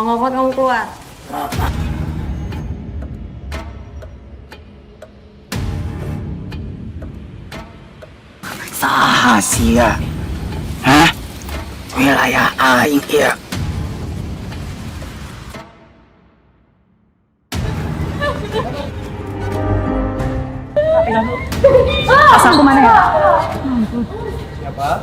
nggak kuat kamu keluar. Saha sia? Hah? Wilayah aing ieu. Asalku mana ya? Siapa?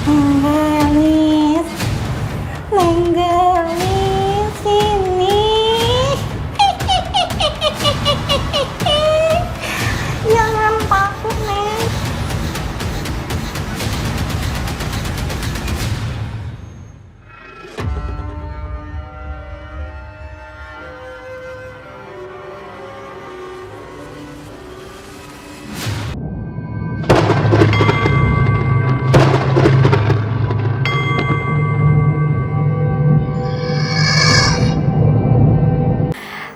Nenggelis, nenggelis sini. Jangan takut, Neng.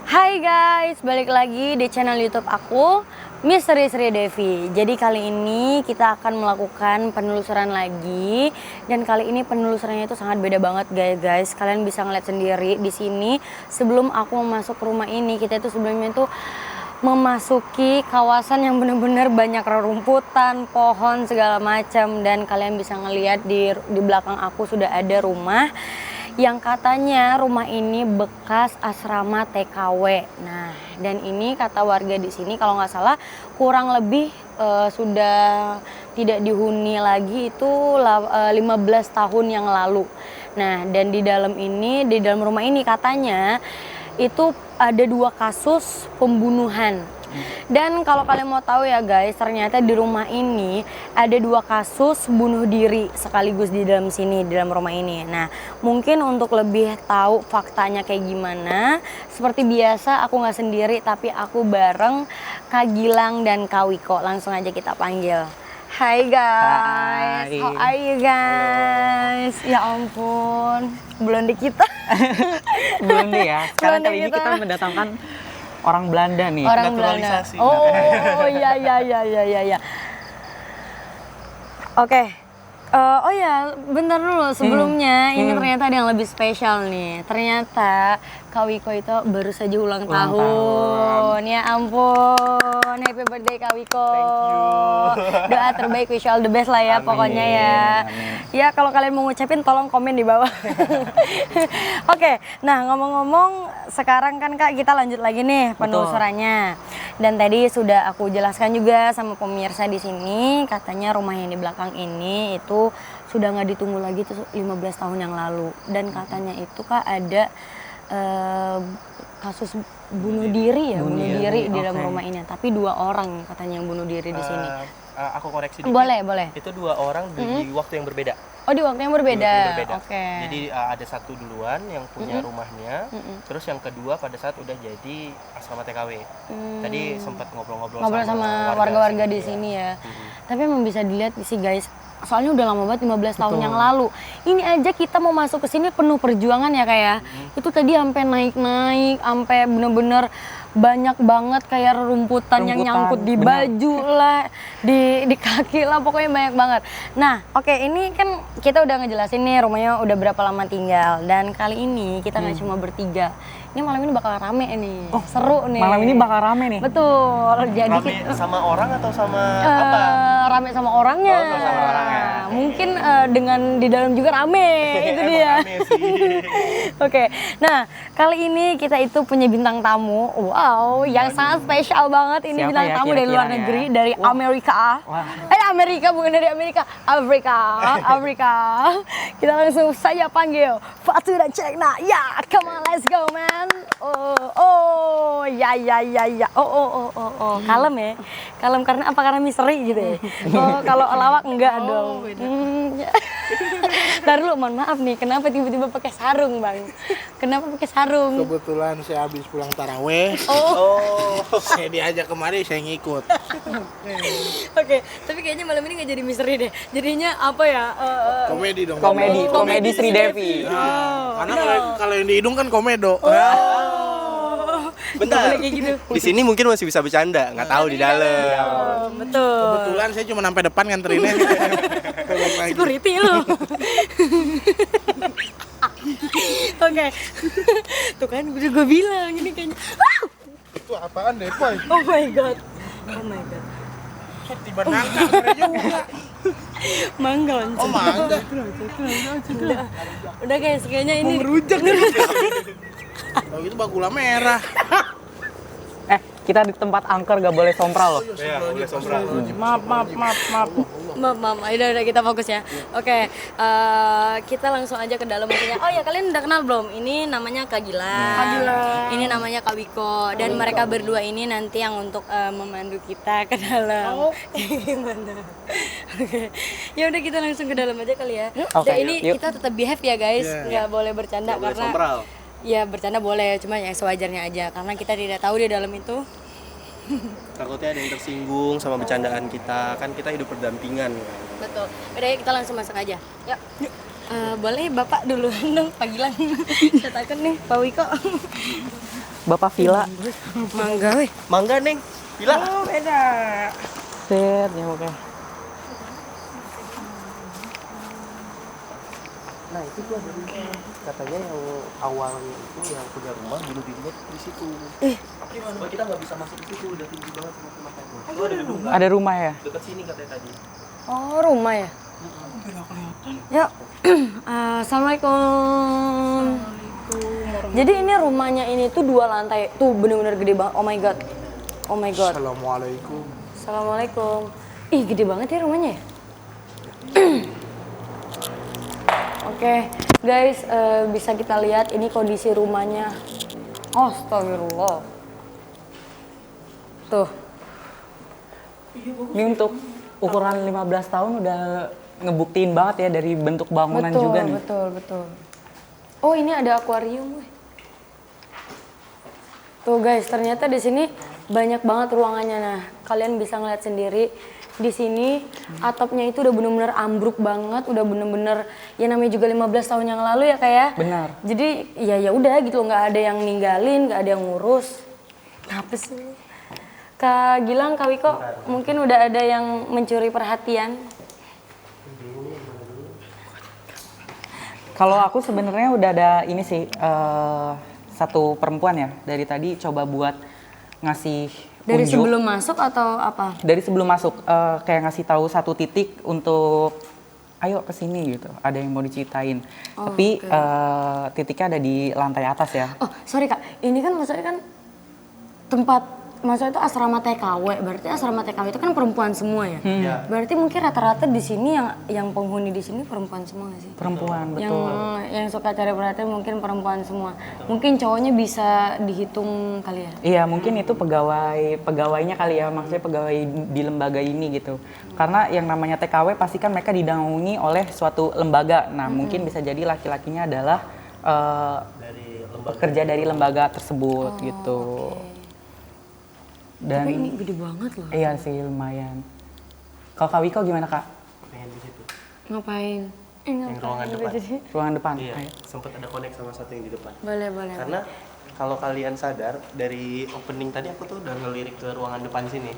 Hai guys, balik lagi di channel YouTube aku, Misteri Sri Devi. Jadi kali ini kita akan melakukan penelusuran lagi, dan kali ini penelusurannya itu sangat beda banget guys. Kalian bisa ngeliat sendiri di sini. Sebelum aku masuk ke rumah ini, kita itu sebelumnya itu memasuki kawasan yang benar-benar banyak rerumputan, pohon segala macam, dan kalian bisa ngeliat di belakang aku sudah ada rumah yang katanya rumah ini bekas asrama TKW. Nah, dan ini kata warga di sini kalau nggak salah kurang lebih sudah tidak dihuni lagi itu 15 tahun yang lalu. Nah, dan di dalam rumah ini katanya itu ada 2 kasus pembunuhan. Dan kalau kalian mau tahu ya guys, ternyata di rumah ini ada 2 kasus bunuh diri sekaligus di dalam sini, di dalam rumah ini. Nah, mungkin untuk lebih tahu faktanya kayak gimana, seperti biasa aku nggak sendiri, tapi aku bareng Kak Gilang dan Kak Wiko. Langsung aja kita panggil. Hai guys, Hai. how are you guys? Ya ampun, blonde kita. Belum deh ya. Sekarang Belum deh kali ini kita. kita mendatangkan orang Belanda nih. Orang Belanda. Naturalisasi. Oh, iya. Oke. Oh ya, bentar dulu sebelumnya ini ternyata ada yang lebih spesial nih. Ternyata Kak Wiko itu baru saja ulang tahun. Ya ampun, happy birthday Kak Wiko. Thank you. Doa terbaik, wish you all the best lah ya. Amin, Pokoknya ya. amin. Ya kalau kalian mau ngucapin tolong komen di bawah. Oke, nah ngomong-ngomong sekarang kan Kak kita lanjut lagi nih penelusurannya. Dan tadi sudah aku jelaskan juga sama pemirsa di sini, katanya rumah yang di belakang ini itu sudah nggak ditunggu lagi tuh 15 tahun yang lalu. Dan katanya itu Kak ada kasus bunuh diri ya, bunuh diri di dalam oke. rumah ini. Tapi 2 orang katanya yang bunuh diri di sini. Aku koreksi dikit. Boleh. Itu 2 orang di waktu yang berbeda. Oh, di waktu yang berbeda. Waktu yang berbeda. Oke. Jadi ada satu duluan yang punya rumahnya, terus yang kedua pada saat udah jadi asrama TKW. Tadi sempat ngobrol-ngobrol sama warga-warga di sini ya. Tapi emang bisa dilihat sih guys, soalnya udah lama banget 15 tahun yang lalu. Ini aja kita mau masuk ke sini penuh perjuangan ya kayak. Itu tadi sampai naik-naik, sampai bener-bener banyak banget kayak rumputan yang nyangkut di baju lah, di kaki lah, pokoknya banyak banget. Nah, oke, ini kan kita udah ngejelasin nih rumahnya udah berapa lama tinggal, dan kali ini kita nggak cuma bertiga. Ini malam ini bakal rame nih, seru nih. Malam ini bakal rame nih. Betul. Jadi Rame sama orang atau sama apa? rame sama orangnya. Oh, sama orangnya. Mungkin dengan di dalam juga rame. Itu Emang dia. rame sih. Oke. Nah, kali ini kita itu punya bintang tamu. Wow, yang sangat spesial banget. Ini Siapa bintang ya tamu dari kira-kira luar ya? negeri, dari Amerika. Wah. Amerika bukan dari Amerika. Afrika. Kita langsung saja panggil Fatu dan Cekna. Ya, come on, let's go, man. Ya. Kalem ya. Kalem karena apa? Karena misteri gitu ya. Oh, kalau lawak enggak dong. Ya. Ntar lu, mohon maaf nih, kenapa tiba-tiba pakai sarung, Bang? Kenapa pakai sarung? Kebetulan saya habis pulang taraweh. Oh. Saya diajak kemari, saya ngikut. Oke, tapi kayaknya malam ini nggak jadi misteri deh. Jadinya apa ya? Komedi dong. Komedi Sri Devi. Karena kalau yang di hidung kan komedo. Bentar. Kayak gitu. Di sini mungkin masih bisa bercanda, nggak tahu di dalam. Betul. Kebetulan saya cuma sampai depan nganterinnya. Balik lagi. Security lu. Oke. Tuh kan gue bilang ini kayaknya. Itu apaan deh, Boy? Oh my god. Oh my god. Tiba nangka keren juga. Mangga. Oh, mangga. Udah guys, kayaknya ini Merujak. Kalau gitu bakula merah. Kita di tempat angker gak boleh sompral loh. Iya, boleh sombral. Maaf. Maaf, udah kita fokus ya. Oke, kita langsung aja ke dalam maksudnya. Oh ya, kalian udah kenal belum? Ini namanya Kak Gilang. Ini namanya Kak Wiko. Dan mereka berdua ini nanti yang untuk memandu kita ke dalam. Gimana? Oke. Ya udah kita langsung ke dalam aja kali ya. Oke, Dan ini yuk. kita tetap behave ya guys, nggak boleh bercanda Boleh karena sombral. ya bercanda boleh, cuma yang sewajarnya aja karena kita tidak tahu di dalam itu. Takutnya ada yang tersinggung sama bercandaan kita, kan kita hidup berdampingan. Betul. Udah yuk kita langsung masuk aja. Yuk. Boleh Bapak dulu dong, Pak Gilang. Saya takut nih, Pak Wiko. Bapak Villa. Mangga weh. Mangga, Neng. Bila. Set, ya oke. Nah, itu tuh ada rumah. Katanya yang awalnya itu yang punya rumah bunuh dirinya di situ. Gimana? Kita nggak bisa masuk di situ, udah tinggi banget rumah-rumahnya. Itu ada gedung kan? Ada rumah ya? Dekat sini katanya tadi. Oh, rumah ya? Yuk. Assalamualaikum. Jadi ini rumahnya ini tuh 2 lantai. Tuh bener-bener gede banget. Oh my god. Oh my god. Assalamualaikum. Assalamualaikum. Ih, gede banget ya rumahnya ya? Oke, guys, bisa kita lihat ini kondisi rumahnya. Astagfirullah. Tuh. Ini untuk ukuran 15 tahun udah ngebuktiin banget ya dari bentuk bangunan Betul, juga nih. betul. Oh, ini ada akuarium, weh. Tuh guys, ternyata di sini banyak banget ruangannya. Nah, kalian bisa ngeliat sendiri di sini atapnya itu udah bener-bener ambruk banget, udah bener-bener ya namanya juga 15 tahun yang lalu ya kayak. Benar. Jadi ya udah gitu, nggak ada yang ninggalin, nggak ada yang ngurus. Apa sih? Kak Gilang, Kak Wiko, mungkin udah ada yang mencuri perhatian. Kalau aku sebenarnya udah ada ini sih satu perempuan ya dari tadi coba buat ngasih Dari unjuk. sebelum masuk atau apa? Dari sebelum masuk kayak ngasih tahu satu titik untuk ayo ke sini gitu. Ada yang mau diceritain. Tapi titiknya ada di lantai atas ya. Oh, sorry Kak. Ini kan maksudnya kan tempat, maksudnya itu asrama TKW. Berarti asrama TKW itu kan perempuan semua ya? Berarti mungkin rata-rata di sini yang penghuni di sini perempuan semua nggak sih? Perempuan, Yang betul. yang suka cari perhatian mungkin perempuan semua. Mungkin cowoknya bisa dihitung kali ya? Iya, mungkin itu pegawainya kali ya, maksudnya pegawai di lembaga ini gitu. Karena yang namanya TKW pasti kan mereka dinaungi oleh suatu lembaga. Nah, mungkin bisa jadi laki-lakinya adalah pekerja dari lembaga tersebut gitu. Oke. Dan Tapi ini gede banget loh. iya sih lumayan. Kalau Kak Wiko gimana Kak? Pengen di situ. Ngapain? Yang ruangan depan. Ruangan depan? Iya, Ayo. sempat ada connect sama satu yang di depan. Boleh. Karena kalau kalian sadar dari opening tadi aku tuh udah ngelirik ke ruangan depan sini.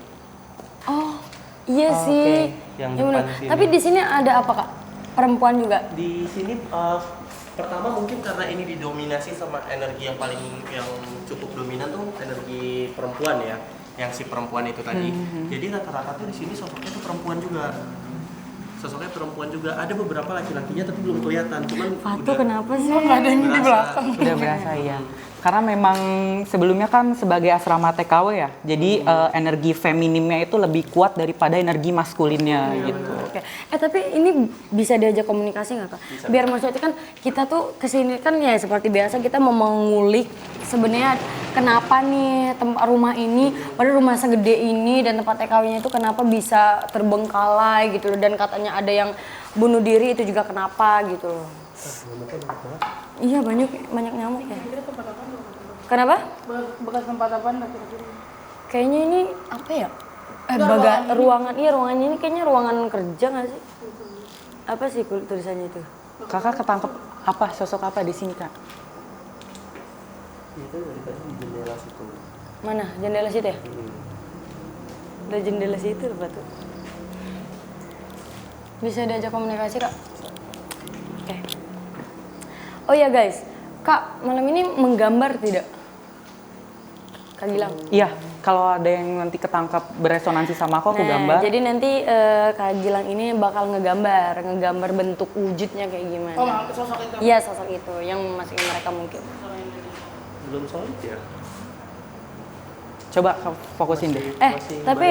Oh, iya Oh, sih. oke. Yang Ya bener. depan sini. Tapi di sini ada apa Kak? Perempuan juga? Di sini pertama mungkin karena ini didominasi sama energi yang cukup dominan tuh energi perempuan ya, yang si perempuan itu tadi. Jadi rata-rata tuh di sini sosoknya tuh perempuan juga. Sosoknya perempuan juga. Ada beberapa laki-lakinya tapi belum kelihatan. Cuman Fatu udah kenapa sih? Ada yang di belakang. Udah berasa ya. Karena memang sebelumnya kan sebagai asrama TKW ya, jadi energi feminimnya itu lebih kuat daripada energi maskulinnya gitu. Oke. Tapi ini bisa diajak komunikasi nggak Kak? Biar maksudnya kan kita tuh kesini kan ya seperti biasa kita mau mengulik sebenarnya kenapa nih tempat rumah ini, pada rumah segede ini dan tempat TKW-nya itu kenapa bisa terbengkalai gitu dan katanya ada yang bunuh diri itu juga kenapa gitu loh. Nyamuknya banyak banget. Iya banyak nyamuk ya. Kenapa? Bekas tempat apa kira-kira? Kayaknya ini apa ya? Ruangan ruangannya ini kayaknya ruangan kerja nggak sih? Apa sih tulisannya itu? Kakak ketangkep apa? Sosok apa di sini, Kak? Itu dari tadi di jendela situ. Mana? Jendela situ ya? Ada jendela situ apa tuh? Bisa diajak komunikasi, Kak? Oke. Oh ya guys, Kak, malam ini menggambar tidak? Kak Gilang? Iya, kalau ada yang nanti ketangkap beresonansi sama aku gambar. Jadi nanti Kak Gilang ini bakal ngegambar bentuk wujudnya kayak gimana. Oh, sosok itu. Iya, sosok itu yang masukin mereka mungkin. Belum solid ya? Coba fokusin deh. Tapi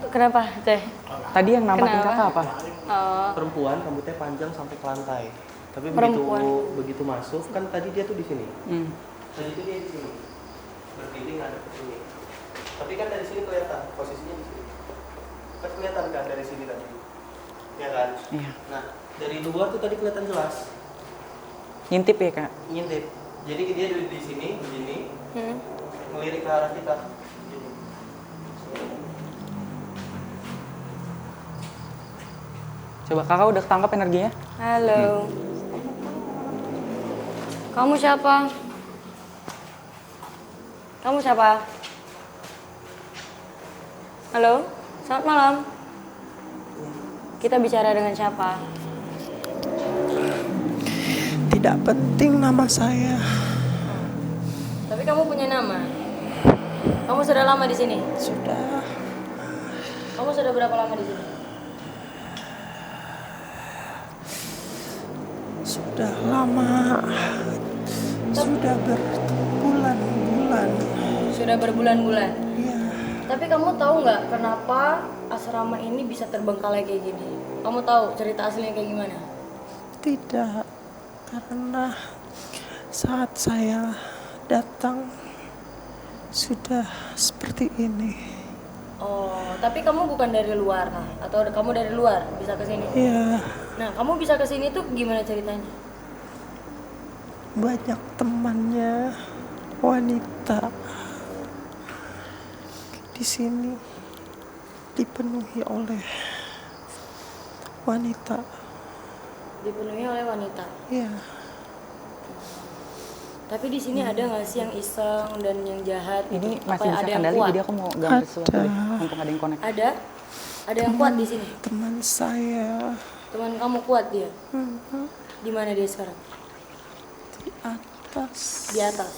kenapa, Teh? Tadi yang nampakin Kenapa? kakak apa? Perempuan rambutnya panjang sampai ke lantai. Tapi Perempuan. begitu masuk kan tadi dia tuh di sini. Tadi itu dia di sini. Berdiri ngadep ke sini. Tapi kan dari sini kelihatan posisinya di sini. Kan kelihatan kan dari sini tadi. Ya kan? Iya. Nah, dari luar tuh tadi kelihatan jelas. Ngintip ya, Kak? Ngintip. Jadi dia di sini begini, Hmm. melirik ke arah kita. Gini. Coba kakak udah ketangkap energinya? Halo. Kamu siapa? Kamu siapa? Halo, selamat malam. Kita bicara dengan siapa? Tidak penting nama saya. Tapi kamu punya nama. Kamu sudah lama di sini? Sudah Kamu sudah berapa lama di sini? lama. Sudah berbulan-bulan. Sudah berbulan-bulan. Iya. Tapi kamu tahu nggak kenapa asrama ini bisa terbengkalai kayak gini? Kamu tahu cerita aslinya kayak gimana? Tidak, karena saat saya datang sudah seperti ini. Oh, tapi kamu bukan dari luar kah? Atau kamu dari luar bisa ke sini? Iya, Nah, kamu bisa ke sini tuh gimana ceritanya? banyak temannya wanita di sini dipenuhi oleh wanita. Dipenuhi oleh wanita. Iya, Tapi di sini ada nggak sih yang iseng dan yang jahat? Ini gitu? masih Apa bisa ada yang kendali, kuat? jadi aku mau gambar sesuatu deh. Mumpung ada yang connect. Ada? Ada yang kuat di sini? teman saya Teman kamu kuat dia? Mhm, Di mana dia sekarang? di atas. Di atas.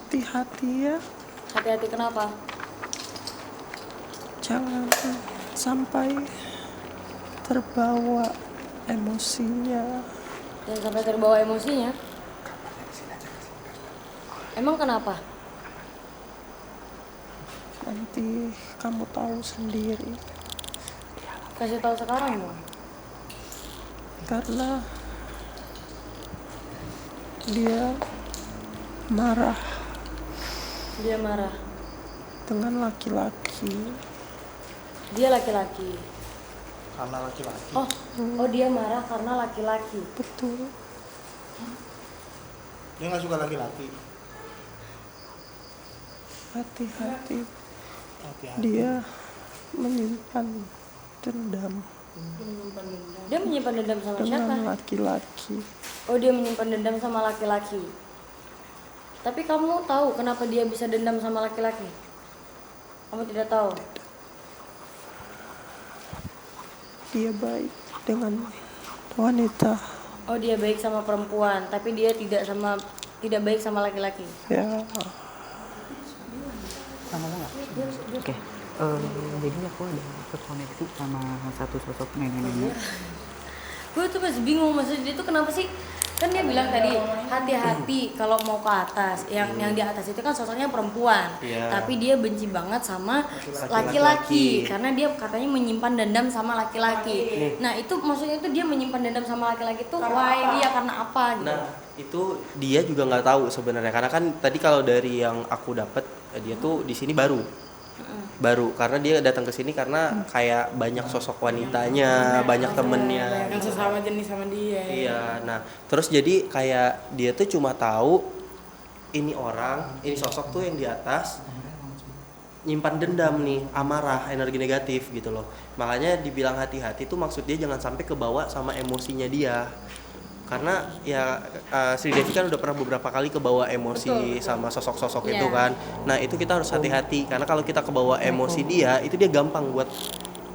Hati-hati ya, Hati-hati kenapa? jangan sampai terbawa emosinya. Dan sampai terbawa emosinya? Emang kenapa? Nanti kamu tahu sendiri. Kasih tahu sekarang dong. Karena dia marah Dia marah. dengan laki-laki. Dia laki-laki. Karena laki-laki. Oh dia marah karena laki-laki. Betul. Dia nggak suka laki-laki. Hati-hati, Hati-hati. dia menyimpan dendam Dia menyimpan dendam sama siapa? dengan laki-laki. Oh dia menyimpan dendam sama laki-laki. Tapi kamu tahu kenapa dia bisa dendam sama laki-laki? Kamu tidak tahu? Dia baik dengan wanita. Oh, dia baik sama perempuan, tapi dia tidak baik sama laki-laki. Ya, Ngomong nggak? Oke. Jadi aku ada terkoneksi sama satu sosok nenek-nenek. Gue tuh masih bingung, maksudnya dia tuh kenapa sih? Kan dia bilang tadi hati-hati kalau mau ke atas. Yang di atas itu kan sosoknya perempuan, Iya. tapi dia benci banget sama laki-laki karena dia katanya menyimpan dendam sama laki-laki. Nah itu maksudnya itu dia menyimpan dendam sama laki-laki tuh why dia karena apa gitu? nah itu dia juga nggak tahu sebenarnya karena kan tadi kalau dari yang aku dapat dia tuh di sini baru. baru karena dia datang ke sini karena kayak banyak sosok wanitanya, banyak temennya. Yang sesama jenis sama dia. Iya, nah terus jadi kayak dia tuh cuma tahu ini sosok tuh yang di atas nyimpan dendam nih, amarah, energi negatif gitu loh. Makanya dibilang hati-hati tuh maksud dia jangan sampai kebawa sama emosinya dia. Karena ya Sri Devi kan udah pernah beberapa kali kebawa emosi sama sosok-sosok itu kan. Nah itu kita harus hati-hati karena kalau kita kebawa emosi dia itu dia gampang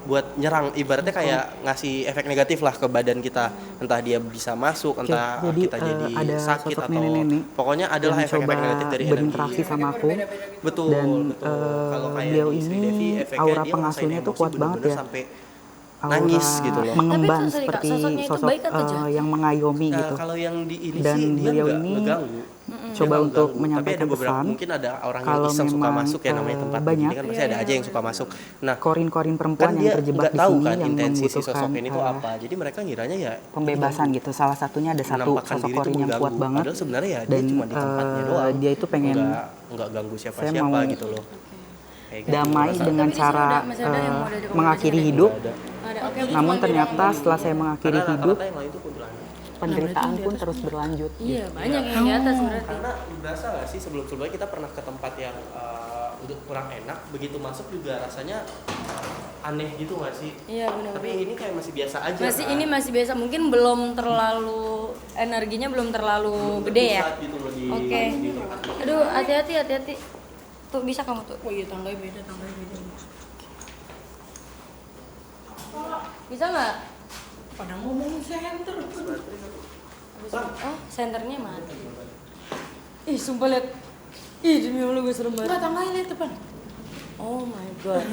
buat nyerang, ibaratnya kayak ngasih efek negatif lah ke badan kita, entah dia bisa masuk, entah jadi, kita jadi ada sakit sosok atau nenek-nenek pokoknya adalah yang efek-efek coba negatif dari berinteraksi energi. sama aku. Betul, Dan Kalau kayak beliau di Sri ini Devi, efeknya aura dia pengasuhnya ngerasain tuh kuat emosi banget bener-bener ya. sampai Aura nangis gitu loh. mengembang Tapi sorry, Kak, seperti sosoknya itu sosok baik atau jahat? yang mengayomi gitu. Kalau yang di ini Dan sih dia beliau nggak ini ngeganggu. coba Dia untuk nggak ganggu. menyampaikan tapi ada beberapa, pesan mungkin ada orang yang kalau iseng suka memang, masuk ya, namanya tempat banyak begini kan pasti ada aja yang suka masuk. Nah korin-korin perempuan kan yang dia terjebak nggak di tahu sini kan yang intensi si membutuhkan sosok ini tuh apa, jadi mereka ngiranya ya pembebasan gitu. Salah satunya ada satu menampakkan sosok diri tuh korin yang kuat mengganggu. banget. Padahal sebenarnya ya dia Dan cuma di tempatnya doang. dia itu pengen nggak ganggu saya siapa-siapa mau gitu loh. Kayak gitu. damai dengan Tapi di sini cara masih ada yang mau ada di mengakhiri komunikasi hidup. Nggak ada. Ada, oke. Namun ternyata setelah saya mengakhiri Karena hidup, rata-rata yang lain tuh kuntilanak. penderitaan pun terus berlanjut. Iya, banyak yang di atas berarti. Karena berasa nggak sih sebelumnya kita pernah ke tempat yang udah kurang enak, begitu masuk juga rasanya aneh gitu nggak sih? Iya, benar. Tapi ini kayak masih biasa aja. Masih kan? ini masih biasa, mungkin belum terlalu energinya belum terlalu gede ya. Pusat gitu loh di, Oke. di tempat itu. Aduh, hati-hati. Tuh bisa kamu tuh. Oh iya, tangganya beda. Bisa nggak? Pada ngomong center. Oh, senternya mati. Ih, sumpah liat. Ih, demi Allah gue serem banget. Enggak, tangganya lihat depan. Oh my god.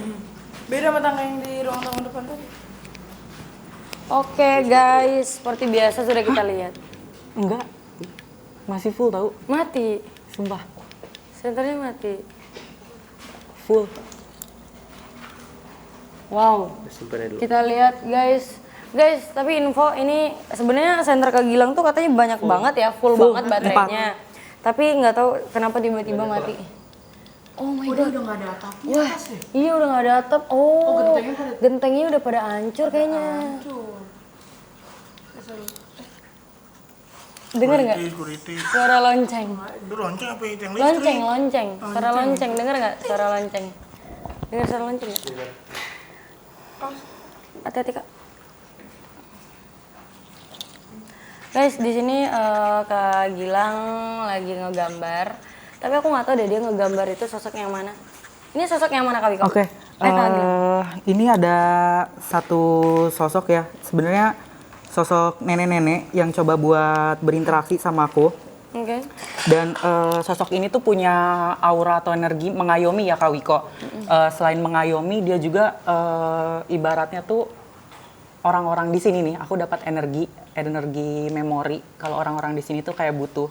Beda sama tangga yang di ruang tamu depan tadi. Oke guys, seperti biasa sudah kita lihat. Enggak, masih full tahu, Mati. sumpah Senternya mati. full. Wow. Simpannya dulu. Kita lihat guys. Guys, tapi info ini sebenarnya senter ke Gilang tuh katanya banyak banget ya, full banget baterainya. Tapi nggak tahu kenapa tiba-tiba mati. Oh my god. Udah nggak ada atapnya. Wah, iya udah nggak ada atap. Oh, gentengnya udah pada hancur kayaknya. Dengar nggak? Security. Suara lonceng. Itu lonceng apa itu yang listrik? Lonceng. Suara lonceng. Dengar nggak? Suara lonceng. Dengar suara lonceng nggak? Hati-hati kak. Guys, di sini Kak Gilang lagi ngegambar. Tapi aku nggak tahu deh dia ngegambar itu sosok yang mana. Ini sosok yang mana Kak Wiko? Oke, Kak Gilang. ini ada satu sosok ya, sebenarnya sosok nenek-nenek yang coba buat berinteraksi sama aku. Oke. Dan sosok ini tuh punya aura atau energi mengayomi ya Kak Wiko. Selain mengayomi, dia juga ibaratnya tuh orang-orang di sini nih, aku dapat energi memori. Kalau orang-orang di sini tuh kayak butuh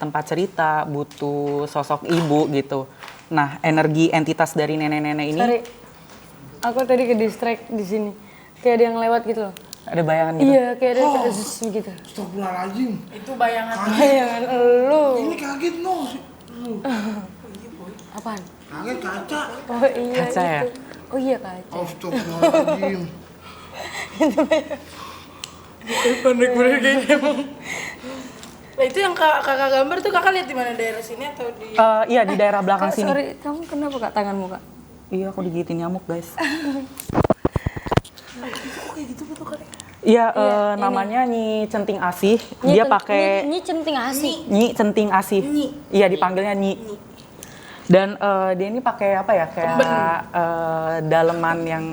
tempat cerita, butuh sosok ibu gitu. Nah, energi entitas dari nenek-nenek ini Sorry. Aku tadi ke distract di sini. Kayak ada yang lewat gitu loh. ada bayangan gitu. Iya, kayak ada kayak zzz gitu. Astagfirullahaladzim. Itu bayangan. Bayangan elu. Ini kaget no. Apaan? Kaget kaca. Oh iya Kaca ya? itu. Oh iya kaca. Astagfirullahaladzim. Panik bener kayaknya emang. Nah itu yang kakak gambar tuh kakak lihat di mana, daerah sini atau di? Iya di daerah belakang Kak, sini. sorry, kamu kenapa Kak tanganmu Kak? Iya aku digigitin nyamuk guys. Kok kayak gitu bentukannya? Iya ini. namanya Nyi Centing Asih. Dia pakai Nyi centing asih. Nyi Centing Asih. Iya dipanggilnya Nyi. Dan dia ini pakai apa ya kayak daleman yang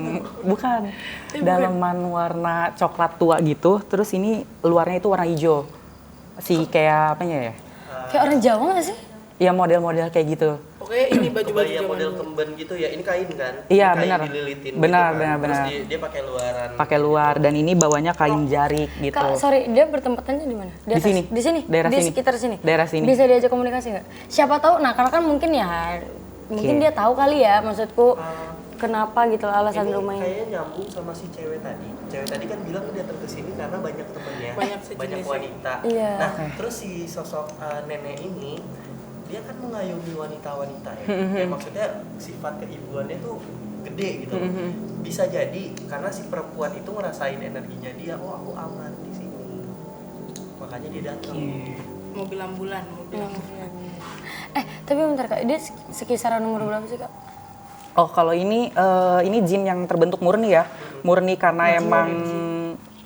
bukan daleman warna coklat tua gitu. Terus ini luarnya itu warna hijau. Si kayak apanya ya? Kayak orang Jawa nggak sih? Iya model-model kayak gitu. Oke, ini baju-baju Kebaya zaman model dulu. kemben gitu ya, ini kain kan? Iya, Ini kain benar. dililitin Benar, gitu kan. benar. Terus dia pakai luaran. Pakai luar dan ini bawahnya kain jarik gitu. Kak, sorry, dia bertempatannya di mana? Di atas? sini. Di sini. Daerah di sini. sekitar sini. Daerah sini. Bisa diajak komunikasi nggak? Siapa tahu. Nah, karena kan mungkin ya, mungkin Oke. dia tahu kali ya. Maksudku kenapa gitu alasan Ini rumah ini. kayaknya nyambung sama si cewek tadi. Cewek tadi kan bilang dia datang ke sini karena banyak temennya, Banyak sejenis banyak ya. wanita. Iya. Nah, terus si sosok nenek ini dia kan mengayomi wanita-wanita ya. Ya maksudnya sifat keibuannya tuh gede gitu. Bisa jadi karena si perempuan itu ngerasain energinya dia, oh aku aman di sini. Makanya dia datang. Mobil ambulan, mobil ambulan. Tapi bentar Kak, dia sekisaran umur berapa sih Kak? Oh, kalau ini jin yang terbentuk murni ya. Murni karena emang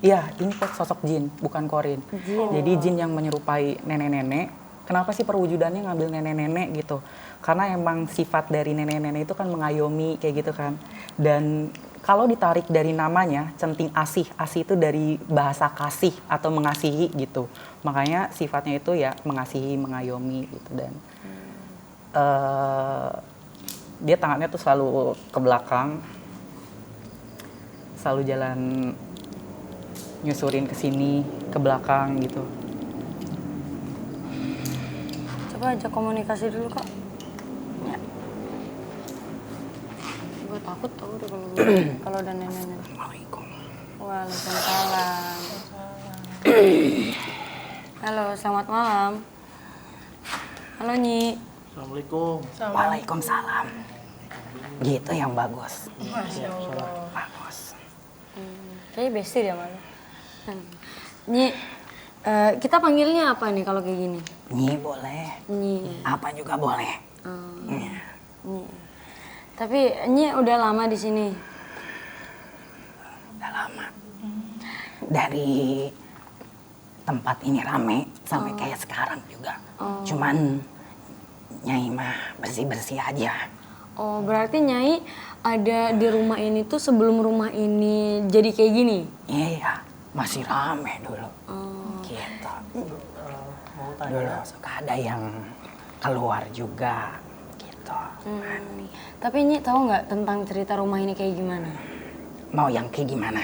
iya, ini kok sosok jin, bukan korin. Jadi jin yang menyerupai nenek-nenek. Kenapa sih perwujudannya ngambil nenek-nenek gitu? Karena emang sifat dari nenek-nenek itu kan mengayomi kayak gitu kan. Dan kalau ditarik dari namanya, centing asih. Asih itu dari bahasa kasih atau mengasihi gitu. Makanya sifatnya itu ya mengasihi, mengayomi gitu. Dan dia tangannya tuh selalu ke belakang, selalu jalan nyusurin ke sini, ke belakang gitu. Coba ajak komunikasi dulu Kak. Ya. Gue takut tau deh kalau ada nenek-nenek. Assalamualaikum. Waalaikumsalam. Halo, selamat malam. Halo Nyi. Assalamualaikum. Waalaikumsalam. Gitu yang bagus. Masya Allah. Bagus. Kayaknya bestie dia malah. Nyi, kita panggilnya apa nih kalau kayak gini? Nyi boleh. Nyi. Apa juga boleh. Nyi. Tapi Nyi udah lama di sini. Udah lama. Dari tempat ini rame sampai kayak sekarang juga. Cuman Nyai mah bersih-bersih aja. Oh, berarti Nyai ada di rumah ini tuh sebelum rumah ini jadi kayak gini? Iya, masih rame dulu. Gitu. Mau tanya. Dulu suka ada yang keluar juga gitu. Tapi Nyi tahu nggak tentang cerita rumah ini kayak gimana? Mau yang kayak gimana?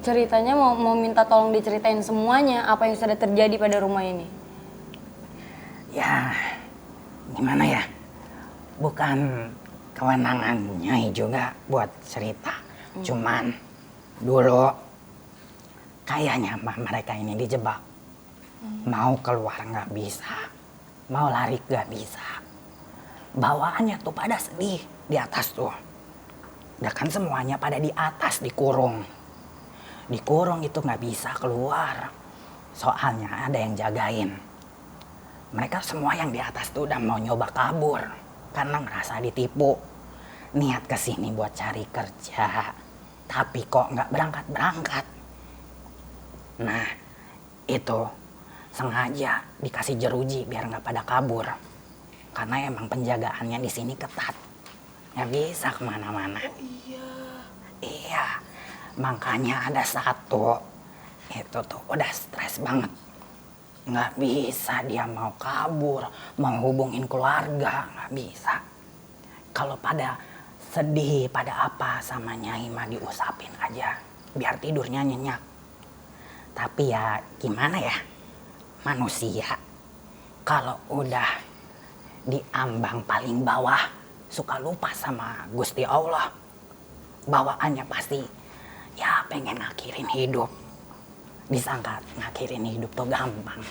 Ceritanya mau minta tolong diceritain semuanya apa yang sudah terjadi pada rumah ini. Ya, gimana ya? Bukan kewenangan Nyai juga buat cerita. Cuman dulu kayaknya mereka ini dijebak. Mau keluar nggak bisa, mau lari nggak bisa. Bawaannya tuh pada sedih di atas tuh. Udah kan semuanya pada di atas dikurung. Dikurung itu nggak bisa keluar. Soalnya ada yang jagain. Mereka semua yang di atas tuh udah mau nyoba kabur karena ngerasa ditipu. Niat kesini buat cari kerja, tapi kok nggak berangkat-berangkat. Nah, itu sengaja dikasih jeruji biar nggak pada kabur. Karena emang penjagaannya di sini ketat, nggak bisa kemana-mana. Oh iya. Iya, makanya ada satu itu tuh udah stres banget. Nggak bisa dia mau kabur, mau hubungin keluarga, nggak bisa. Kalau pada sedih, pada apa sama Nyai mah diusapin aja, biar tidurnya nyenyak. Tapi ya gimana ya, manusia kalau udah di ambang paling bawah suka lupa sama Gusti Allah. Bawaannya pasti ya pengen ngakhirin hidup. Disangka ngakhirin hidup tuh gampang,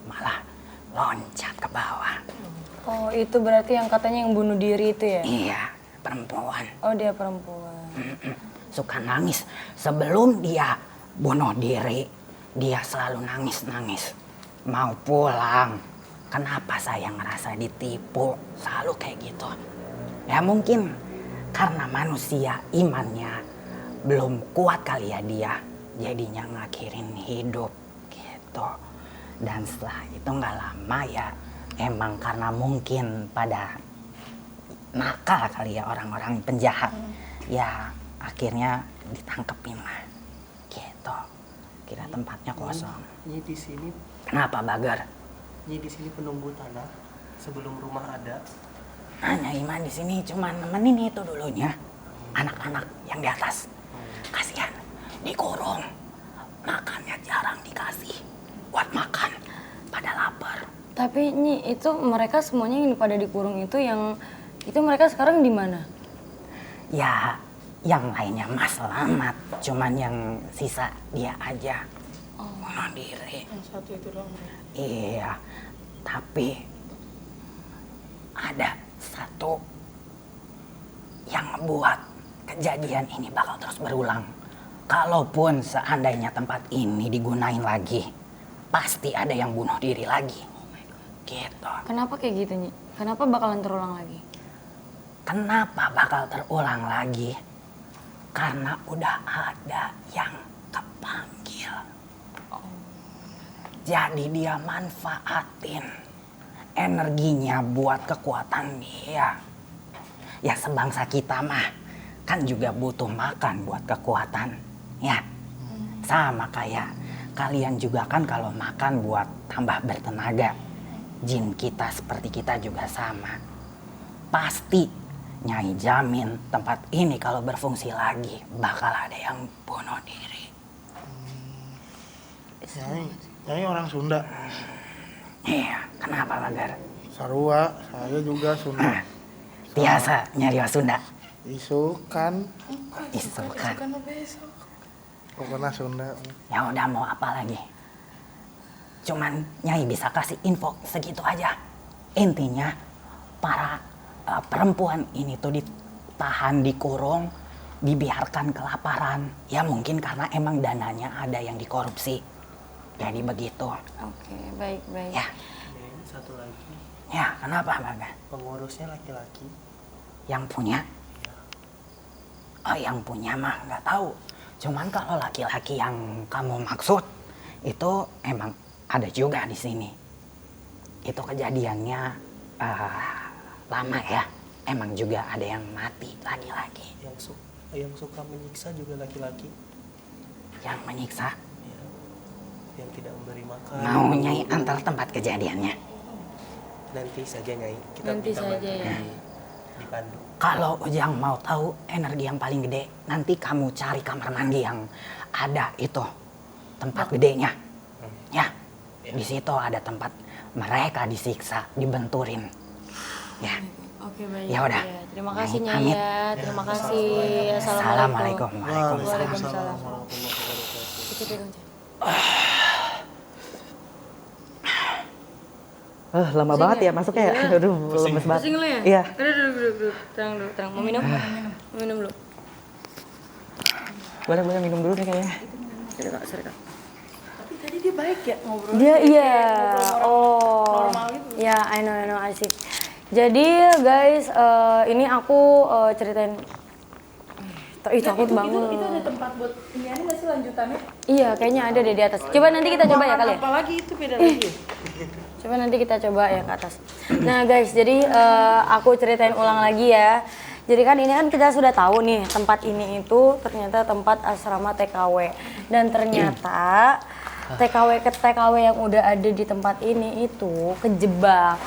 malah loncat ke bawah. Oh, itu berarti yang katanya yang bunuh diri itu ya? Iya, perempuan. Oh, dia perempuan. Suka nangis. Sebelum dia bunuh diri, dia selalu nangis-nangis. Mau pulang. Kenapa saya ngerasa ditipu? Selalu kayak gitu. Ya mungkin karena manusia imannya belum kuat kali ya dia. Jadinya ngakhirin hidup gitu. Dan setelah itu nggak lama ya emang karena mungkin pada nakal kali ya orang-orang penjahat. Ya akhirnya ditangkepin lah gitu. Kira tempatnya kosong. Nyi di sini, Kenapa Bagar? Nyi di sini penunggu tanah sebelum rumah ada. Nyai mah di sini cuma nemenin itu dulunya. Anak-anak yang di atas. Kasihan. Dikurung, makannya jarang dikasih buat makan, pada lapar. Tapi Nyi, itu mereka semuanya yang pada dikurung itu mereka sekarang di mana? Ya, yang lainnya mas selamat, cuman yang sisa dia aja bunuh diri. Yang satu itu doang. Iya, tapi ada satu yang membuat kejadian ini bakal terus berulang. Kalaupun seandainya tempat ini digunain lagi, pasti ada yang bunuh diri lagi. Gitu. Kenapa kayak gitu, Nyi? Kenapa bakalan terulang lagi? Kenapa bakal terulang lagi? Karena udah ada yang kepanggil. Jadi dia manfaatin energinya buat kekuatan dia. Ya sebangsa kita mah kan juga butuh makan buat kekuatan. Ya, sama kayak kalian juga kan kalau makan buat tambah bertenaga. Jin kita seperti kita juga sama. Pasti Nyai jamin tempat ini kalau berfungsi lagi bakal ada yang bunuh diri. Nyai orang Sunda. Iya, kenapa Bagar? Sarua, saya juga Sunda. Biasa nyari Sunda. Isukan. Isukan. Pokoknya Sunda. Ya udah mau apa lagi? Cuman Nyai bisa kasih info segitu aja. Intinya para perempuan ini tuh ditahan, dikurung, dibiarkan kelaparan. Ya mungkin karena emang dananya ada yang dikorupsi. Jadi begitu. Oke, baik. Ya. Satu lagi, Ya, kenapa Baga? pengurusnya laki-laki. Yang punya? Oh, yang punya mah nggak tahu. Cuman kalau laki-laki yang kamu maksud itu emang ada juga di sini. Itu kejadiannya lama ya. Emang juga ada yang mati laki-laki. Yang suka menyiksa juga laki-laki. Yang menyiksa. Ya. Yang tidak memberi makan. Mau Nyai antar tempat kejadiannya. Nanti saja Nyai. Kita Nanti minta saja bantu ya. di Pandu. Kalau Ujang mau tahu energi yang paling gede, nanti kamu cari kamar mandi yang ada itu tempat gedenya. Ya, di situ ada tempat mereka disiksa, dibenturin. Ya, Oke, baik. Ya udah. Terima kasih Nyai, Nyai pamit. ya. Terima kasih. Assalamualaikum. Waalaikumsalam. Cuci piring, Cai. Lama banget ya masuknya ya. Aduh, lemes banget. Pusing lu ya? Iya. Udah, duduk. Tenang. Mau minum? Mau minum dulu. Boleh minum dulu nih kayaknya. Silakan. Tapi tadi dia baik ya ngobrol. Dia iya. normal gitu. Ya, I know asik. Jadi guys, ini aku ceritain. Takut banget. Itu ada tempat buat ini nggak sih lanjutannya? Iya, kayaknya ada deh di atas. Coba nanti kita coba ya kali ya. Apalagi itu beda lagi. Coba nanti kita coba ya ke atas. Nah guys, jadi aku ceritain ulang lagi ya. Jadi kan ini kan kita sudah tahu nih tempat ini itu ternyata tempat asrama TKW. Dan ternyata TKW ke TKW yang udah ada di tempat ini itu kejebak.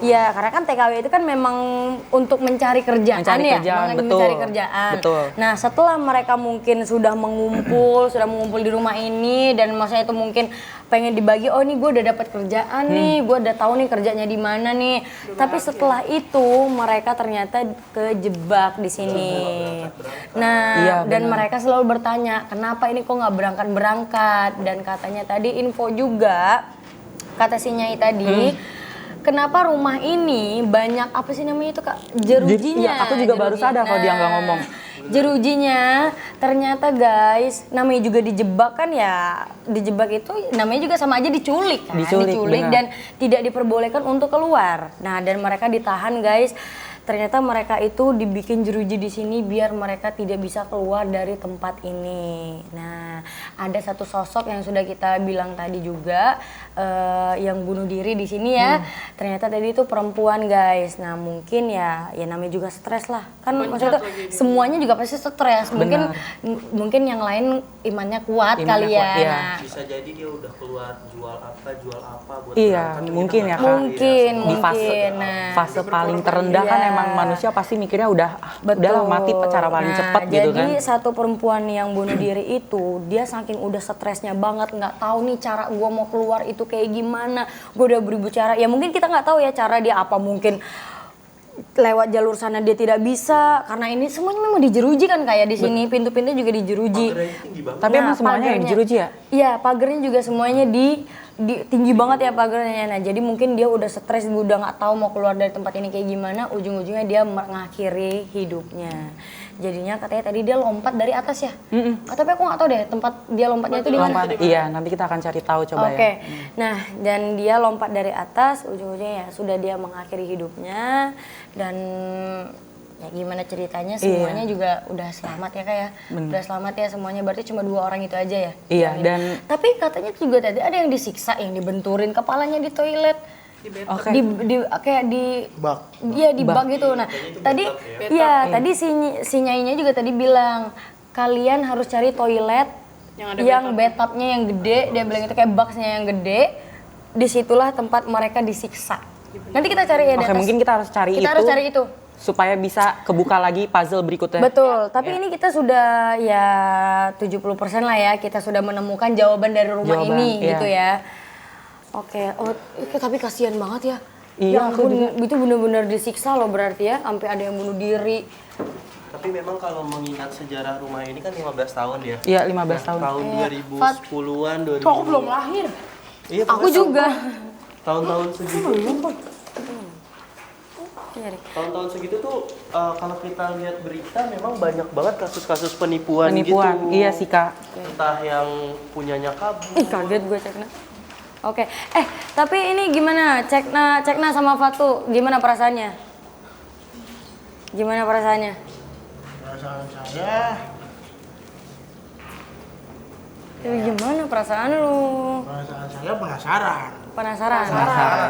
Ya karena kan TKW itu kan memang untuk mencari kerjaan betul. mencari kerjaan. Betul. Nah setelah mereka mungkin sudah mengumpul di rumah ini dan maksudnya itu mungkin pengen dibagi, oh nih gue udah dapat kerjaan nih, gue udah tahu nih kerjanya di mana nih. Tapi setelah itu mereka ternyata kejebak di sini. Nah, Iya, dan benar. mereka selalu bertanya, kenapa ini kok nggak berangkat? Dan katanya tadi info juga, kata si Nyai tadi, kenapa rumah ini banyak apa sih namanya itu Kak? Jerujinya. Iya, aku juga baru sadar kalau dia nggak ngomong. Jerujinya ternyata guys, namanya juga dijebak kan ya. Dijebak itu namanya juga sama aja diculik kan. Diculik, benar. Dan tidak diperbolehkan untuk keluar. Nah, dan mereka ditahan guys. Ternyata mereka itu dibikin jeruji di sini biar mereka tidak bisa keluar dari tempat ini. Nah, ada satu sosok yang sudah kita bilang tadi juga yang bunuh diri di sini ya. Ternyata tadi itu perempuan guys. Nah, mungkin ya namanya juga stres lah. Kan maksudnya semuanya juga pasti stres. Mungkin yang lain imannya kuat Imannya kali ya. kuat, iya. Nah, Bisa jadi dia udah keluar jual apa buat Iya, berangkat, mungkin kita ya, nggak Kak. tahu Mungkin, ya. Di fase paling terendah kan Iya. emang manusia pasti mikirnya udahlah mati cara paling cepat gitu kan. Jadi satu perempuan yang bunuh diri itu dia saking udah stresnya banget, nggak tahu nih cara gue mau keluar itu kayak gimana. Gue udah beribu cara. Ya mungkin kita nggak tahu ya cara dia apa, mungkin lewat jalur sana dia tidak bisa karena ini semuanya memang dijeruji kan kayak di sini pintu-pintu juga dijeruji. Pagernya tinggi banget. Tapi emang semuanya yang pagernya- dijeruji ya? Iya, pagernya juga semuanya tinggi banget ya pagernya. Nah, jadi mungkin dia udah stres, udah nggak tahu mau keluar dari tempat ini kayak gimana, ujung-ujungnya dia mengakhiri hidupnya. Jadinya katanya tadi dia lompat dari atas ya. Tapi aku nggak tahu deh tempat dia lompatnya itu di mana. Lompat, iya, nanti kita akan cari tahu coba Oke, ya. nah dan dia lompat dari atas, ujung-ujungnya ya sudah dia mengakhiri hidupnya dan ya gimana ceritanya semuanya juga udah selamat ya kak ya, udah selamat ya semuanya berarti cuma 2 orang itu aja ya. Iya, Yang ini. dan tapi katanya juga tadi ada yang disiksa, yang dibenturin kepalanya di toilet. oke. Kayak di Bak. Iya di bak gitu. Nah, tadi iya tadi si nyainya juga tadi bilang kalian harus cari toilet yang bathtubnya yang gede, dia bilang itu kayak boxnya yang gede. Disitulah tempat mereka disiksa. Nanti kita cari ya di Oke, atas. mungkin kita harus cari Kita itu. harus cari itu. Supaya bisa kebuka lagi puzzle berikutnya. Betul, tapi ini kita sudah ya 70% lah ya, kita sudah menemukan jawaban dari rumah Jawaban, ini iya. gitu ya. Oke, tapi kasihan banget ya. Iya, Ya aku ampun, itu benar-benar disiksa loh berarti ya, sampai ada yang bunuh diri. Tapi memang kalau mengingat sejarah rumah ini kan 15 tahun ya. Iya, 15 tahun. Tahun Iya. 2010-an, 2000. Kok aku belum lahir? Iya, Aku pokoknya juga. Tahun-tahun segitu. Iya, Rik. Tahun-tahun segitu tuh kalau kita lihat berita memang banyak banget kasus-kasus penipuan, Penipuan, gitu. iya sih Kak. Entah yang punyanya kabur. Ih, kaget gue Cekna. Oke, tapi ini gimana Cekna sama Fatu, gimana perasaannya? Gimana perasaannya? Perasaan saya, Gimana perasaan lu? perasaan saya penasaran.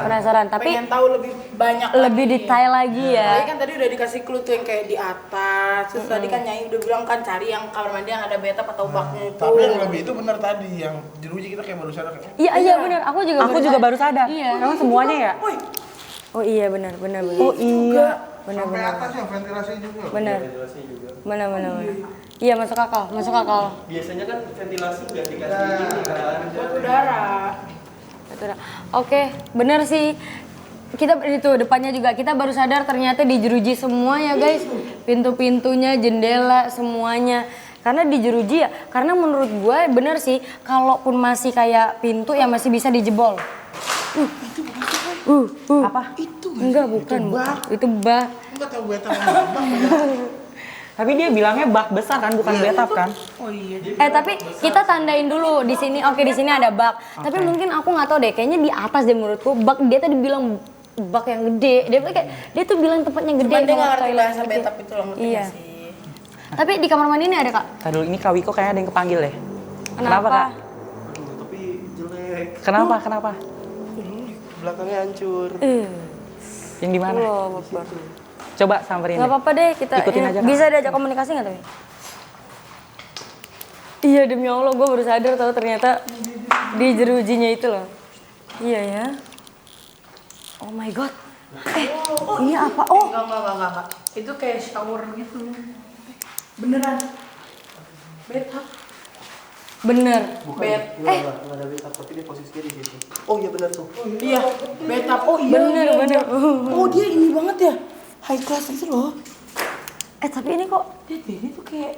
Penasaran. Tapi Pengen tahu lebih banyak lebih lagi. detail lagi ya. Tadi kan tadi udah dikasih clue tuh yang kayak di atas. Terus tadi kan Nyai udah bilang kan cari yang kamar mandi yang ada bathtub atau baknya itu. Tapi yang lebih itu benar tadi, yang jeruji kita kayak baru sadar kayak. Iya benar. Aku juga baru sadar. Iya. Emang semuanya ya? Oh iya benar. Oh iya. Sampai atas yang ventilasi juga. Benar. Ventilasi juga. Benar. Iya masuk akal. Biasanya kan ventilasi nggak dikasih ini kan. Buat udara. Betul. Oke, benar sih. Kita itu depannya juga kita baru sadar ternyata dijeruji semua ya guys. Pintu-pintunya, jendela, semuanya. Karena dijeruji ya. Karena menurut gue bener sih, kalaupun masih kayak pintu ya masih bisa dijebol. Apa? Itu Enggak, bukan. Itu bak. enggak tahu gue tahu. Tapi dia bilangnya bak besar kan, bukan bathtub kan? Oh iya. Tapi kita tandain dulu di sini. Oke, di sini ada bak. Tapi mungkin aku nggak tahu deh. Kayaknya di atas deh menurutku. Bak dia tadi bilang bak yang gede. Dia tuh bilang tempatnya gede. Cuman dia sama nggak ngerti toilet bahasa gede. bathtub itu loh, ngerti Iya. nggak sih? Tapi di kamar mandi ini ada kak. Tadi dulu ini Kak Wiko kayaknya ada yang kepanggil deh. Kenapa? Kak? Aduh, tapi jelek. Kenapa? Belakangnya hancur. Yang di mana? Loh, Akbar. Coba samperin Nggak deh. apa-apa deh kita Ikutin ya, aja, Kak. bisa diajak komunikasi nggak tapi? Iya demi Allah gue baru sadar tahu ternyata di jerujinya itu loh. Iya ya. Oh my god. Ini apa? Oh Enggak. Itu kayak shower gitu. Beneran. Bathtub. bener. Bukan. Nggak ada bathtub, tapi dia posisinya di situ. Oh iya benar tuh. Iya, bathtub. Oh iya. Bener. Oh dia ini banget ya. High class itu loh. Tapi ini kok? Dia ini tuh kayak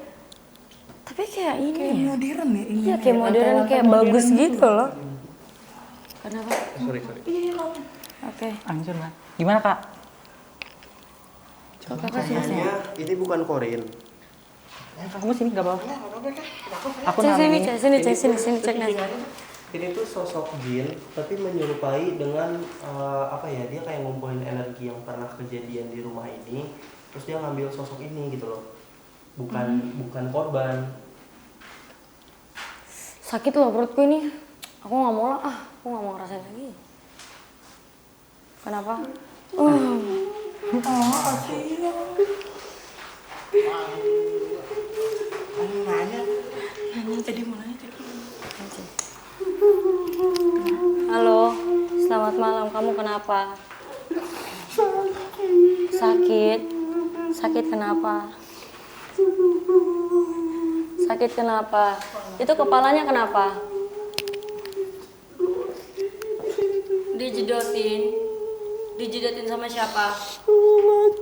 Ini ya. modern ya ini. Iya kayak modern kayak bagus gitu loh. Kenapa? Sorry. Iya loh. Oke. Hancur kan? Gimana Kak? Kayaknya ini bukan korin. Kamu sini nggak apa-apa. Aku Sini namanya. sini cek nih. Ini tuh sosok jin, tapi menyerupai dengan apa ya? Dia kayak ngumpulin energi yang pernah kejadian di rumah ini, terus dia ngambil sosok ini gitu loh. Bukan korban. Sakit loh perutku ini. Aku nggak mau lah. Aku nggak mau ngerasain lagi. Kenapa? Halo, selamat malam. Kamu kenapa? Sakit. Sakit kenapa? Sakit kenapa? Itu kepalanya kenapa? Dijedotin. Dijedotin sama siapa?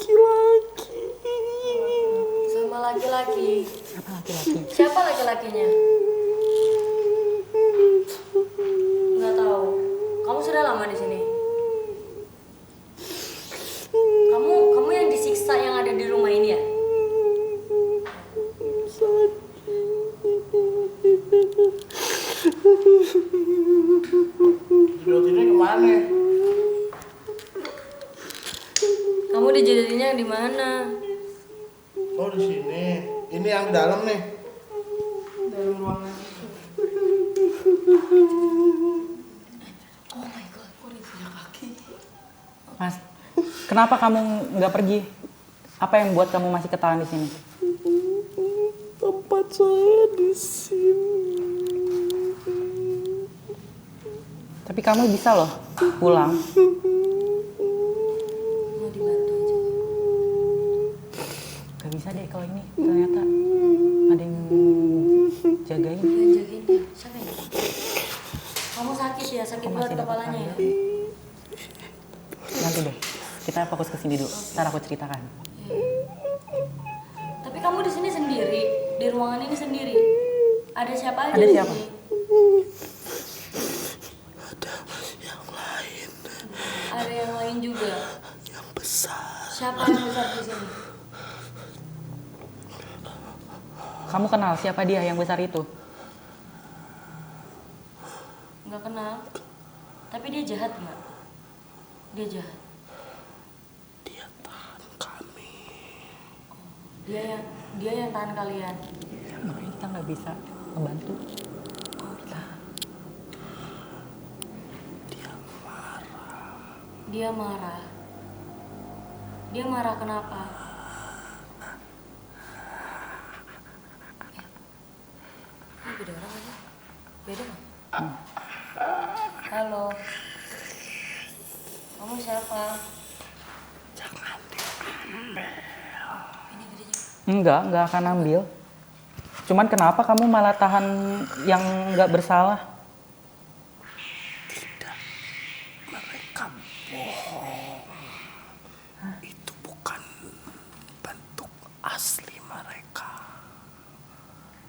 laki-laki. Sama laki-laki. Apa laki-laki? Siapa laki-lakinya? Nggak tahu. Kamu sudah lama di sini? Kamu yang disiksa yang ada di rumah ini ya? Jodotinnya kemana? Kamu dijodohinnya di mana? Oh di sini. Ini yang di dalam nih. Dalam ruangan. Oh my god, kok disidak kaki? Mas, kenapa kamu nggak pergi? Apa yang buat kamu masih ketahan di sini? Tempat saya di sini. Tapi kamu bisa loh pulang. Mau dibantu aja. Gak bisa deh kalau ini ternyata ada yang jagain. Yang jagain dia. Siapa ini? Kamu sakit ya? Sakit Aku buat masih dapat kepalanya ya? Nanti deh, kita fokus ke sini dulu. Ntar aku ceritakan. Tapi kamu di sini sendiri, di ruangan ini sendiri. Ada siapa aja Ada di siapa? sini? Yang lain Ada yang lain juga. yang besar. Siapa yang besar di sini? Kamu kenal siapa dia yang besar itu? Nggak kenal. Tapi dia jahat nggak? Dia jahat. Dia tahan kami. Dia yang tahan kalian. Makanya kita nggak bisa ngebantu. Dia marah. Dia marah kenapa? Ini beda orang aja. Beda nggak? Halo. Kamu siapa? Jangan diambil. Ini gedenya. Nggak akan ambil. Cuman kenapa kamu malah tahan yang nggak bersalah? Tidak. Mereka bohong. Itu bukan bentuk asli mereka.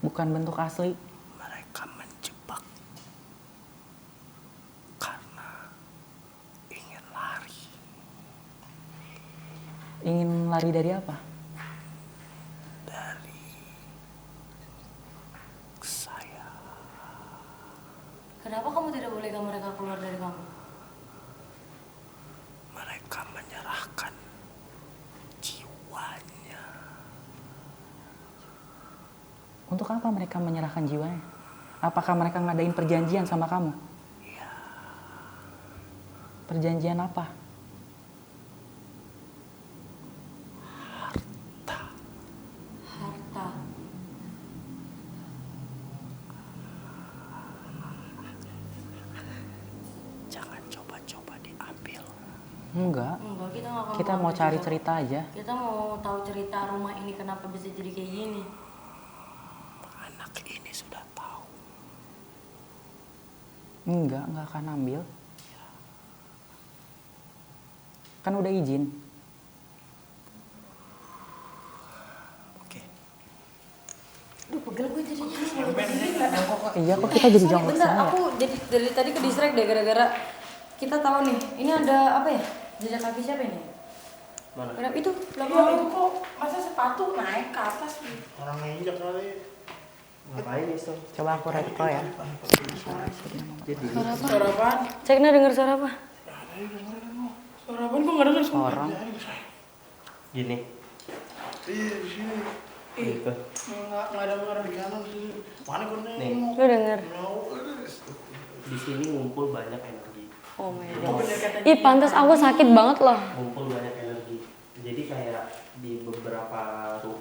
Bukan bentuk asli. Mereka menjebak karena ingin lari. Ingin lari dari apa? Dari saya. Kenapa kamu tidak bolehkan mereka keluar dari kamu? Mereka menyerahkan jiwanya. Untuk apa mereka menyerahkan jiwanya? Apakah mereka ngadain perjanjian sama kamu? Iya. Perjanjian apa? Harta. Jangan coba-coba diambil. Enggak. Enggak, kita nggak akan Kita keluar mau dari cari situ. cerita aja. Kita mau tahu cerita rumah ini kenapa bisa jadi kayak gini. Anak ini sudah tahu. Enggak akan ambil. Kan udah izin. Oke. Aduh, pegel gue jadinya. Iya kok kita jadi jauh Bentar, sana ya? aku jadi dari tadi ke distract deh gara-gara kita tahu nih. Ini ada apa ya? Jejak kaki siapa ini? Mana? Kenapa itu? Ya Belakang itu itu. kok masa sepatu naik ke atas gitu. Orang injak kali. Ngapain itu? Coba aku retro ya. Jadi Suara apaan? Cek nah denger suara apa? Suara apaan? Gue nggak denger suara. Orang. gini. Iya di sini. Gitu. Nggak denger. Di kanan sini. Mana gue Nih. Lu denger? Di sini ngumpul banyak energi. Oh my Itu god. bener kata Ih, pantas aku sakit banget loh. Ngumpul banyak energi. Jadi kayak di beberapa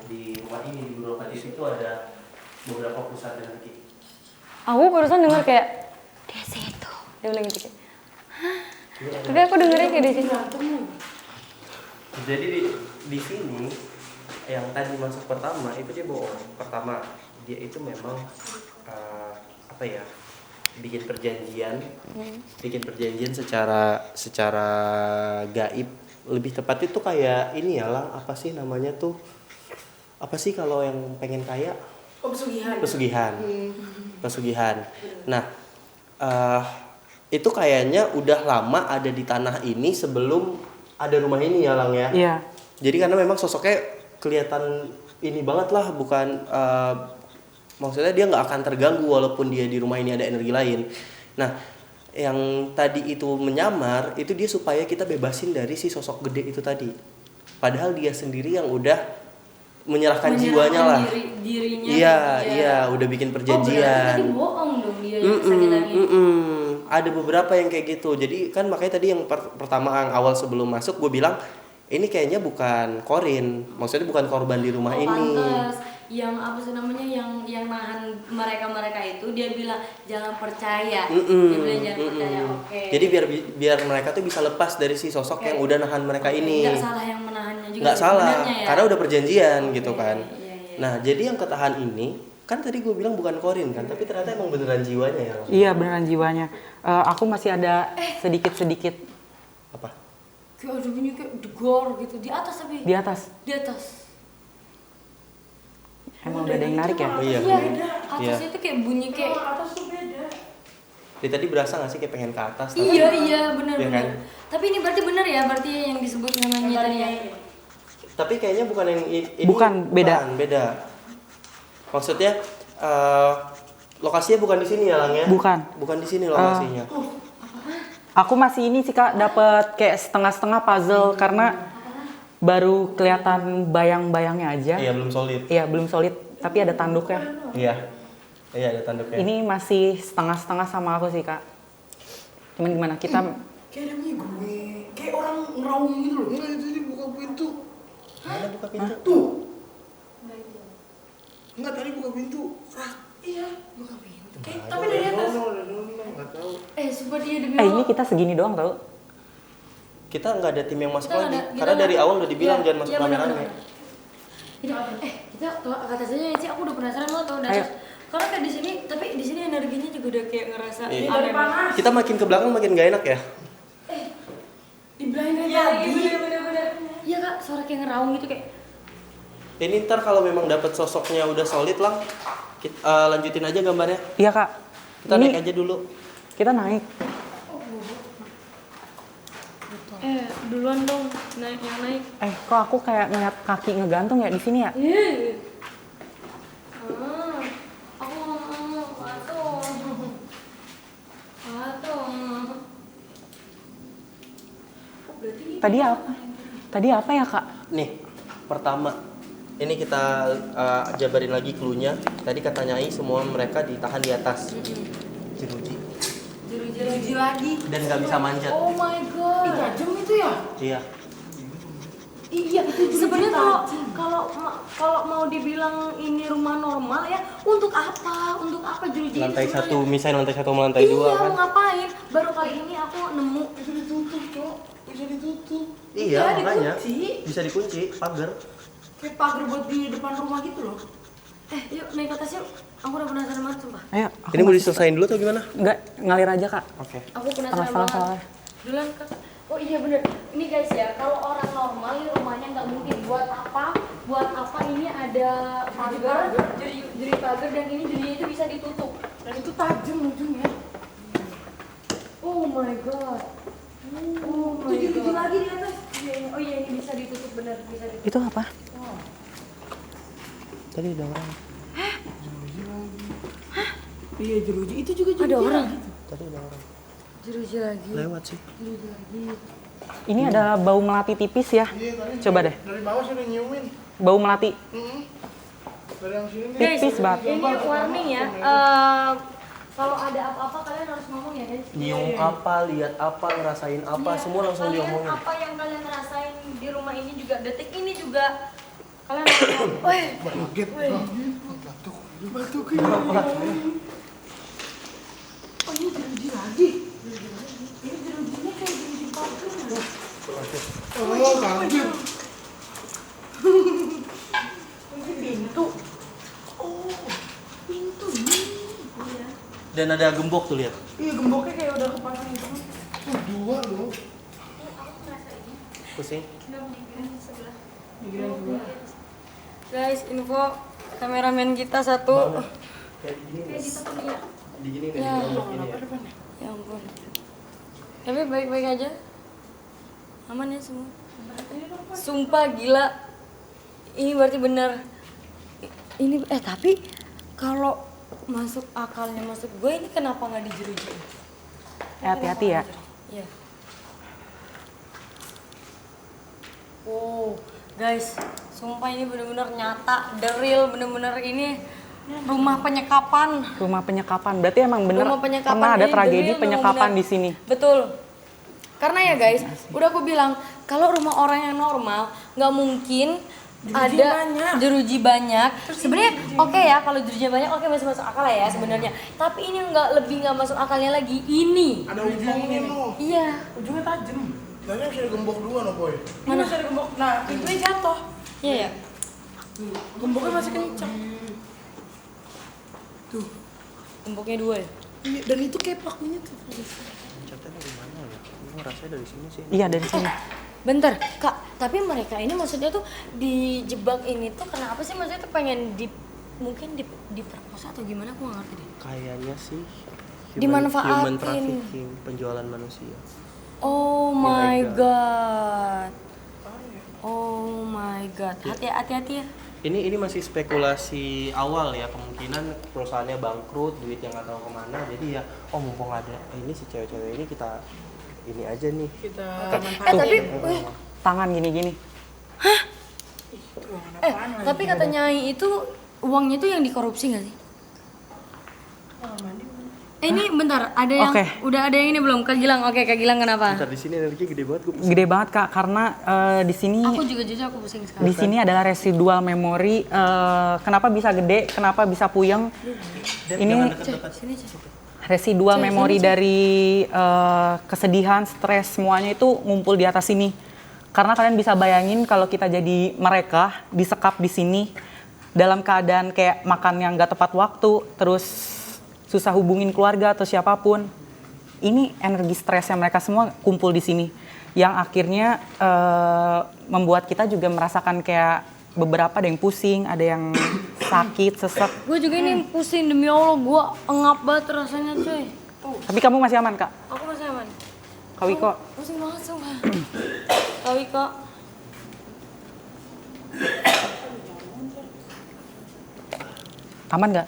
di rumah ini di beberapa titik itu ada beberapa pusat energi. Aku barusan denger kayak di situ. Dia bilang gitu kayak. Hah? Tapi aku dengernya kayak di situ. Jadi di sini yang tadi masuk pertama itu dia bohong. Pertama dia itu memang apa ya, bikin perjanjian secara gaib lebih tepat itu kayak ini ya Lang, apa sih namanya tuh? Apa sih kalau yang pengen kaya? Oh, pesugihan. Pesugihan. Nah, itu kayaknya udah lama ada di tanah ini sebelum ada rumah ini ya Lang ya. Iya. Jadi karena memang sosoknya kelihatan ini banget lah, bukan maksudnya dia nggak akan terganggu walaupun dia di rumah ini ada energi lain. Nah, yang tadi itu menyamar itu dia supaya kita bebasin dari si sosok gede itu tadi. Padahal dia sendiri yang udah menyerahkan jiwanya lah. Dirinya. Iya, udah bikin Oh, berarti perjanjian. tadi bohong dong dia yang kesakitannya. Ada beberapa yang kayak gitu. Jadi kan makanya tadi yang pertama yang awal sebelum masuk gue bilang ini kayaknya bukan Corin, maksudnya bukan korban di rumah ini. Pantes. Yang apa sih namanya yang nahan mereka itu dia bilang jangan percaya. Dia bilang jangan percaya. Oke. Jadi biar mereka tuh bisa lepas dari si sosok yang udah nahan mereka ini. Nggak salah yang menahannya juga. Nggak salah, sebenarnya ya. karena udah perjanjian gitu kan. Iya. Nah, jadi yang ketahan ini kan tadi gue bilang bukan Corin kan, tapi ternyata emang beneran jiwanya ya. Iya beneran jiwanya. Aku masih ada sedikit-sedikit Apa? Kayak ada bunyi kayak degor gitu di atas tapi. di atas. Di atas. Emang udah ada yang narik ya? Iya. Iya. Atas Iya. itu kayak bunyi kayak. Atas tuh beda. Jadi tadi berasa nggak sih kayak pengen ke atas? tapi- Iya benar Iya benar. kan? Tapi ini berarti benar ya, berarti yang disebut namanya tadi ya. Tapi kayaknya bukan yang ini. Bukan, beda. Beda. Maksudnya lokasinya bukan di sini ya Lang ya? Bukan. Bukan di sini lokasinya. Aku masih ini sih Kak, dapat kayak setengah-setengah puzzle karena baru kelihatan bayang-bayangnya aja. Iya, belum solid. Iya, belum solid, tapi ada tanduknya. Iya. Iya, ada tanduknya. Ini masih setengah-setengah sama aku sih Kak. Cuman gimana kita Kayak ada bunyi gue. Kayak orang ngeraung gitu loh. Enggak, itu dia buka pintu. Mana buka pintu? Tuh. Enggak, tadi buka pintu. Iya, buka pintu. Kayak tapi dari atas. Enggak tahu. Sumpah dia demi ini Allah. kita segini doang tau. Kita nggak ada tim yang masuk Kita lagi. nggak ada- Karena kita dari nggak- awal udah dibilang Iya, jangan masuk iya, rame-rame. benar-benar. Kita ke atas aja ya sih, aku udah penasaran lo tau Ayo. atas. Karena kayak di sini, tapi di sini energinya juga udah kayak ngerasa Iya. aneh. Panas. Kita makin ke belakang makin nggak enak ya. Di belakang Iya, tadi. bener-bener. Iya kak, suara kayak ngeraung gitu kayak. Ini ntar kalau memang dapat sosoknya udah solid Lang, kita lanjutin aja gambarnya. Iya Kak. Kita Ini naik aja dulu. kita naik. Duluan dong, yang naik. Kok aku kayak ngeliat kaki ngegantung ya di sini ya? Aku ngomong, Tadi apa? Tadi apa ya Kak? Nih, pertama. Ini kita jabarin lagi clue-nya. Tadi katanya Ai semua mereka ditahan di atas. Jeruji. Jeruji lagi. Dan nggak bisa manjat. Oh my god. Tajam itu ya? Iya. Iya, sebenarnya kalau mau dibilang ini rumah normal ya, untuk apa? Untuk apa jeruji itu Lantai sebenarnya? satu, misalnya lantai satu sama lantai dua Iya, kan. mau ngapain? Baru kali ini aku nemu. Bisa ditutup, Cok. Bisa ditutup. Iya, makanya. dikunci. Bisa dikunci, pagar. Kayak pagar buat di depan rumah gitu loh. Yuk naik ke atas yuk. Aku udah penasaran banget sumpah. Ayo. Ini mau diselesain dulu atau gimana? Enggak, ngalir aja Kak. Oke. Aku penasaran Setengah-setengah banget. Duluan kakak. Oh iya bener. Ini guys ya, kalau orang normal ini rumahnya nggak mungkin buat apa? Buat apa ini ada pagar, jeri pagar dan ini jerinya itu bisa ditutup. Dan itu tajam ujungnya. Oh my god. Oh my Itu jeruji god. lagi di atas. Oh iya ini bisa ditutup bener, bisa ditutup. Itu apa? Tadi ada orang. Iya jeruji. Itu juga jeruji. Ada orang. Tadi ada orang. Jeruji lagi. Lewat sih. Ini ada bau melati tipis ya. Iya, tadi Coba deh. dari bawah sih udah nyiumin. Bau melati. Dari yang sini nih. Guys, Tipis banget. ini warning ya. Kalau ada apa-apa kalian harus ngomong ya guys. Nyium apa, lihat apa, ngerasain apa, Iya, semua langsung kalian diomongin. Apa yang kalian rasain di rumah ini juga detik ini juga kalian harus ngomong. Woi, Kaget. Batuk. Batuk. Oh ini jeruji lagi. Ini jerujinya kayak jeruji pagar. Oh, kaget. Ini pintu. Oh, pintu ini. Dan ada gembok tuh lihat. Iya gemboknya kayak udah kepasang itu. Dua loh. Pusing. Guys, info kameramen kita satu. Kayak gini nih. Di gini nih, Ya. di lombok ini ya. Ya ampun. Tapi baik-baik aja. Aman ya semua. Sumpah gila. Ini berarti benar. Ini tapi kalau masuk akalnya masuk gue ini kenapa nggak dijeruji? Hati-hati ya. Iya. Oh, guys, sumpah ini benar-benar nyata, the real, benar-benar ini rumah penyekapan. Rumah penyekapan. Berarti emang bener Rumah penyekapan pernah ada ini tragedi the real, penyekapan benar-benar. di sini. Betul. Karena ya guys, udah aku bilang kalau rumah orang yang normal nggak mungkin ada jeruji banyak. Sebenarnya oke ya kalau jeruji banyak oke masih masuk akal ya sebenarnya. Tapi ini nggak masuk akalnya lagi ini. Ada ujungnya loh. Iya. Ujungnya tajam. Kayaknya bisa digembok dua no boy. Mana bisa digembok? Nah, pintunya jatuh. Iya ya. Gemboknya masih kencang. Tuh. Gemboknya 2 ya. Iya, dan itu kayak pakunya tuh. Catnya dari mana ya? Gue rasanya dari sini sih. Iya dari sini. Bentar, Kak, tapi mereka ini maksudnya tuh dijebak ini tuh kenapa sih maksudnya tuh pengen mungkin diperkosa atau gimana aku nggak ngerti deh. Kayaknya sih Dimanfaatin. human trafficking, penjualan manusia. Oh my Ilegal. god. Oh my god. Hati-hati ya. Ini masih spekulasi awal ya, kemungkinan perusahaannya bangkrut, duit yang nggak tahu kemana. Jadi ya, mumpung ada ini si cewek-cewek ini kita ini aja nih. Kita Tapi Tangan gini-gini. tapi kata Nyai itu uangnya itu yang dikorupsi nggak sih? Ini bentar, ada yang Oke. udah ada yang ini belum? Kak Gilang, oke Kak Gilang kenapa? Bentar, di sini energi gede banget gue. Gede banget Kak karena di sini Aku juga jujur aku pusing sekarang. di sini adalah residual memori. Kenapa bisa gede? Kenapa bisa puyeng? Ini Sini aja. residual memori dari kesedihan, stres semuanya itu ngumpul di atas sini. Karena kalian bisa bayangin kalau kita jadi mereka disekap di sini dalam keadaan kayak makan yang nggak tepat waktu, terus susah hubungin keluarga atau siapapun. Ini energi stresnya mereka semua kumpul di sini, yang akhirnya membuat kita juga merasakan kayak beberapa ada yang pusing, ada yang sakit, sesek. Gue juga ini pusing demi Allah, gue engap banget rasanya cuy. Tapi kamu masih aman Kak? Aku masih aman. Kak Wiko? Pusing banget sumpah. Kak Wiko. Aman nggak?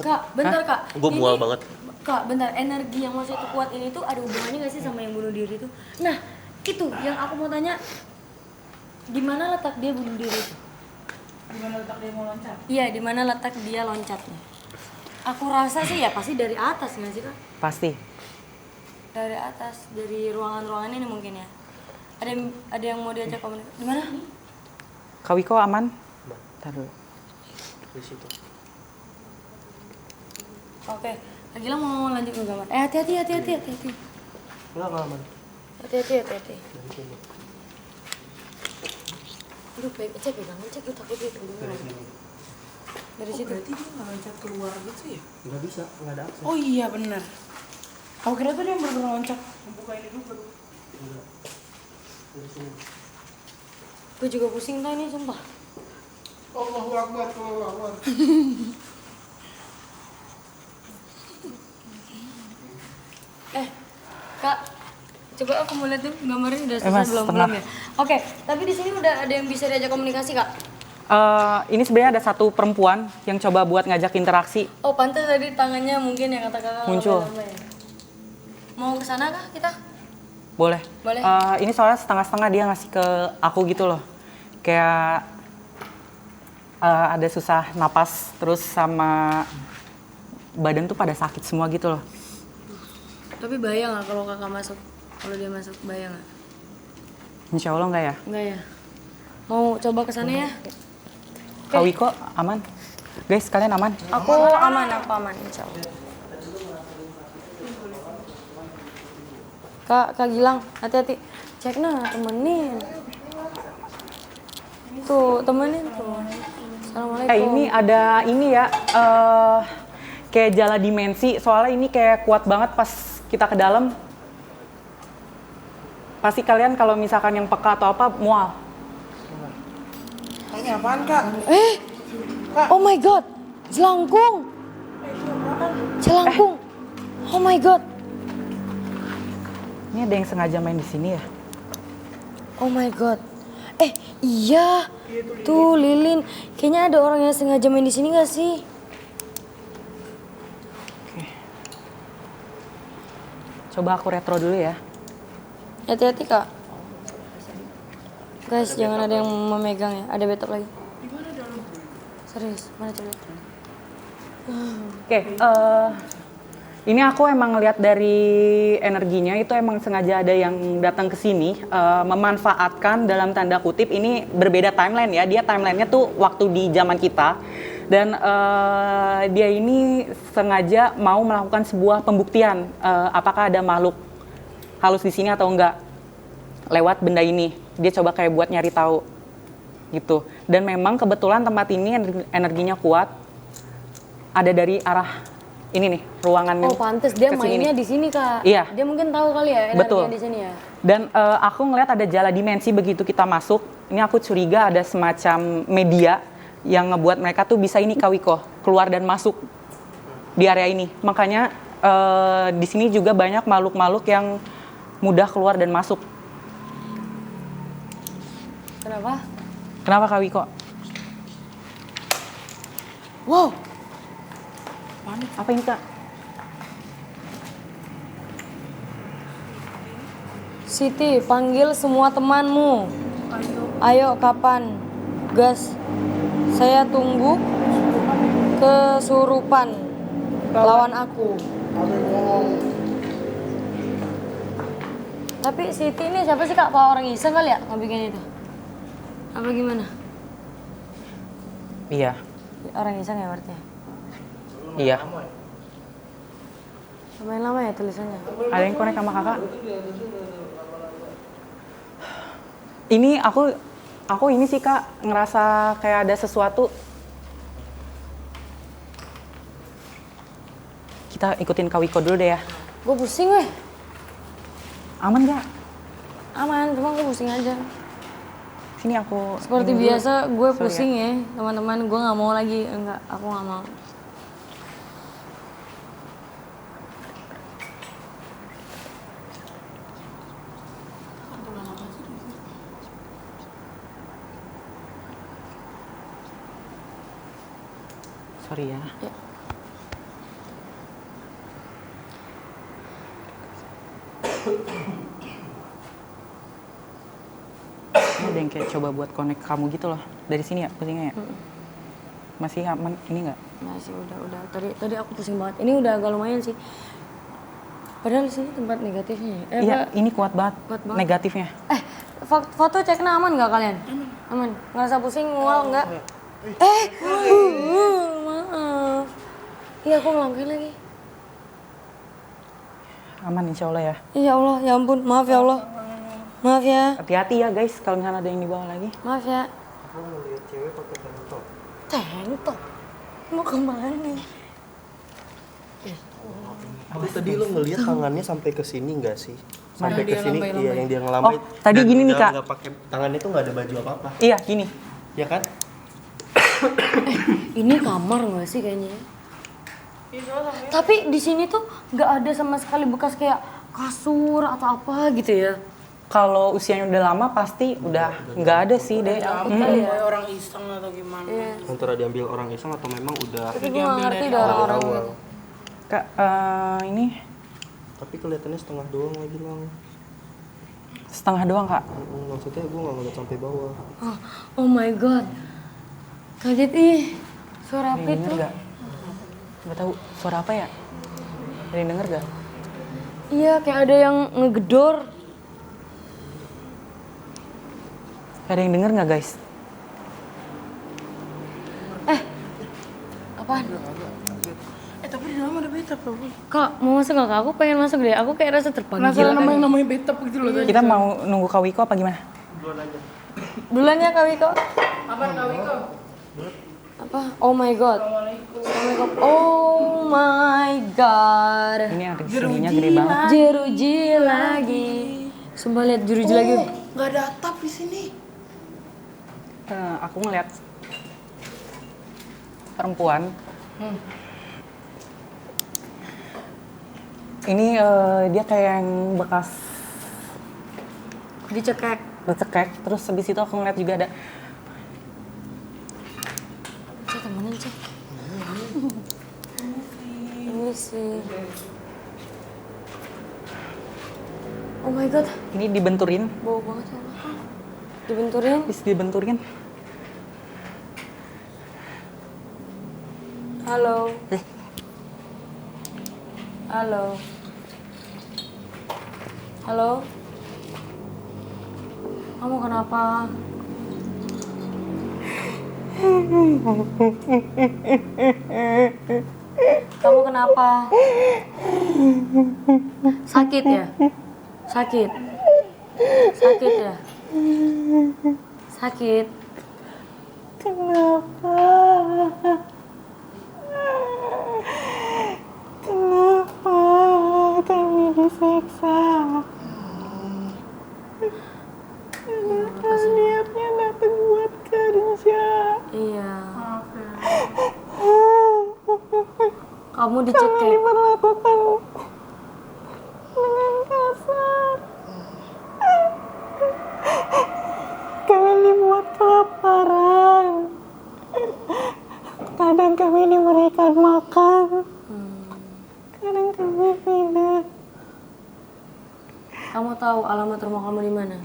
Kak, bentar Kak. Gue Ini- mual banget. Kak, bentar. Energi yang maksudnya tuh kuat ini tuh ada hubungannya gak sih sama yang bunuh diri itu? Nah, itu yang aku mau tanya. Di mana letak dia bunuh diri itu? di mana letak dia mau loncat? Iya, di mana letak dia loncatnya? Aku rasa sih ya pasti dari atas nggak sih Kak? Pasti. Dari atas, dari ruangan-ruangan ini mungkin ya. Ada yang mau diajak komunikasi? Di mana? Kak Wiko aman? Ntar dulu. Di situ. Oke, Kak Gilang mau lanjut ke gambar. Hati-hati. Enggak aman. Hati-hati. Dari sini. Aduh, cek lu takut gitu. Dari sini. Dari situ. Berarti dia nggak loncat keluar gitu ya? Nggak bisa, nggak ada akses. Oh iya benar. Aku kira tuh dia bener-bener loncat. Membuka ini dulu baru. Enggak. Dari sini. Gue juga pusing tuh ini sumpah. Allahu Akbar, Allahu Akbar. Kak, coba aku mau lihat tuh gambarnya udah Mas, selesai belum setengah. ya? Oke, tapi di sini udah ada yang bisa diajak komunikasi Kak. Ini sebenarnya ada satu perempuan yang coba buat ngajak interaksi. Oh, pantas tadi tangannya mungkin yang kata Kakak Muncul. lama-lama ya. Mau ke sana kah kita? Boleh. Boleh. Ini soalnya setengah-setengah dia ngasih ke aku gitu loh. Kayak ada susah napas, terus sama badan tuh pada sakit semua gitu loh. Tapi bahaya nggak kalau Kakak masuk? Kalau dia masuk bahaya nggak? Insya Allah nggak ya? Enggak ya. Mau coba ke sana ya? Kak Wiko aman? Guys, kalian aman? Aku aman, insya Allah. Kak Gilang, hati-hati. Cek nah, temenin. Tuh, temenin tuh. Assalamualaikum. Ini ada ini ya, kayak jala dimensi. Soalnya ini kayak kuat banget pas kita ke dalam. pasti kalian kalau misalkan yang peka atau apa mual. Ini apaan kak? Oh my god, jelangkung. Jelangkung. Oh my god. Ini ada yang sengaja main di sini ya? Oh my god. Iya. Tuh lilin. Kayaknya ada orang yang sengaja main di sini gak sih? Coba aku retro dulu ya. Hati-hati kak. Guys, jangan ada yang memegang ya. Ada betap lagi. Serius, mana coba? Oke, ini aku emang ngeliat dari energinya itu emang sengaja ada yang datang ke sini memanfaatkan dalam tanda kutip ini berbeda timeline ya. Dia timelinenya tuh waktu di zaman kita dan dia ini sengaja mau melakukan sebuah pembuktian apakah ada makhluk halus di sini atau enggak lewat benda ini. Dia coba kayak buat nyari tahu gitu. Dan memang kebetulan tempat ini energinya kuat. Ada dari arah ini nih, ruangan Oh pantes dia kesini mainnya nih. di sini kak. Iya. Dia mungkin tahu kali ya Betul. energinya di sini ya. Dan aku ngeliat ada jala dimensi begitu kita masuk. Ini aku curiga ada semacam media yang ngebuat mereka tuh bisa ini Kak Wiko, keluar dan masuk di area ini. Makanya di sini juga banyak makhluk-makhluk yang mudah keluar dan masuk. Kenapa? Kenapa Kak Wiko? Wow. Apa ini Kak? Siti, panggil semua temanmu. Ayo kapan? Gas. Saya tunggu kesurupan. Lawan aku. Tapi Siti ini siapa sih kak? Pak orang iseng kali ya ngebikin itu? Apa gimana? Iya. Orang iseng ya berarti? Iya. Lumayan lama ya tulisannya. Ada yang connect sama kakak? Ini aku ini sih Kak ngerasa kayak ada sesuatu. Kita ikutin Kak Wiko dulu deh ya. Gue pusing weh. Aman nggak? Aman, cuma gue pusing aja. Sini aku. Seperti ini dulu. biasa gue Sorry pusing ya teman-teman. Gue nggak mau lagi. Enggak, aku nggak mau. Sorry ya. Ya. Ini ada yang kayak coba buat connect kamu gitu loh. Dari sini ya pusingnya ya? Masih aman ini nggak? Masih udah. Tadi aku pusing banget. Ini udah agak lumayan sih. Padahal di sini tempat negatifnya ya. Iya, apa? ini kuat banget, Kuat banget. negatifnya. Foto ceknya aman nggak kalian? Aman. Ngerasa pusing, mual nggak? Maaf. Iya aku ngelangkain lagi. Aman insya Allah ya. Ya Allah, ya ampun. Maaf ya Allah. Maaf ya. Hati-hati ya guys kalau misalnya ada yang di bawah lagi. Maaf ya. Aku ngeliat cewek pakai tank top. Tank top? Mau kemana nih? Tapi tadi lo ngeliat tangannya sampai ke sini nggak sih? Sampai ke sini, iya yang dia ngelambai. Oh, tadi gini nih, Kak. Nggak pakai tangannya tuh nggak ada baju apa-apa, Iya gini. ya kan? Ini kamar nggak sih kayaknya? Tapi di sini tuh nggak ada sama sekali bekas kayak kasur atau apa gitu ya. Kalau usianya udah lama pasti udah nggak ada sih deh. Kali ya orang iseng atau gimana. Antara diambil orang iseng atau memang udah Tapi gue nggak ngerti dah orang-orang awal. gitu. Kak, ini Tapi kelihatannya setengah doang lagi lang. setengah doang Kak. Maksudnya gue nggak ngeliat sampai bawah. Oh my god. Kaget ih. Suara Ada apa yang itu? denger gak? Nggak tahu suara apa ya? Ada yang denger gak? Iya kayak ada yang ngegedor. Ada yang denger nggak guys? Apaan? Tapi di dalam ada betap ya, Bu. Kak mau masuk gak kak? Aku pengen masuk deh. Aku kayak rasa terpanggil. Penasaran namanya betap gitu loh tadi. Kita mau nunggu Kak Wiko apa gimana? Duluan ya Kak Wiko. Apaan Kak Wiko? Apa? Oh my god. Oh my god. Ini ada sininya gede banget. Jeruji lagi. Sumpah lihat jeruji lagi. Nggak ada atap di sini. Aku ngeliat perempuan. Ini dia kayak yang bekas Dicekek. becekek. Terus habis itu aku ngeliat juga ada Cek temenin cek. Ini sih. Oh my god, ini dibenturin, bau banget ya Allah. Dibenturin. habis dibenturin. Halo. Halo. Halo. Kamu kenapa? Kamu kenapa? Sakit ya? Sakit. Sakit ya? Sakit. Kenapa? Kenapa kami disiksa? Kenapa niatnya datang buat kerja? Iya. Kamu Kami dicekek. diperlakukan dengan kasar. Kami dibuat kelaparan. Kadang kami diberikan makan, kadang kami tidak. Kamu tahu alamat rumah kamu di mana?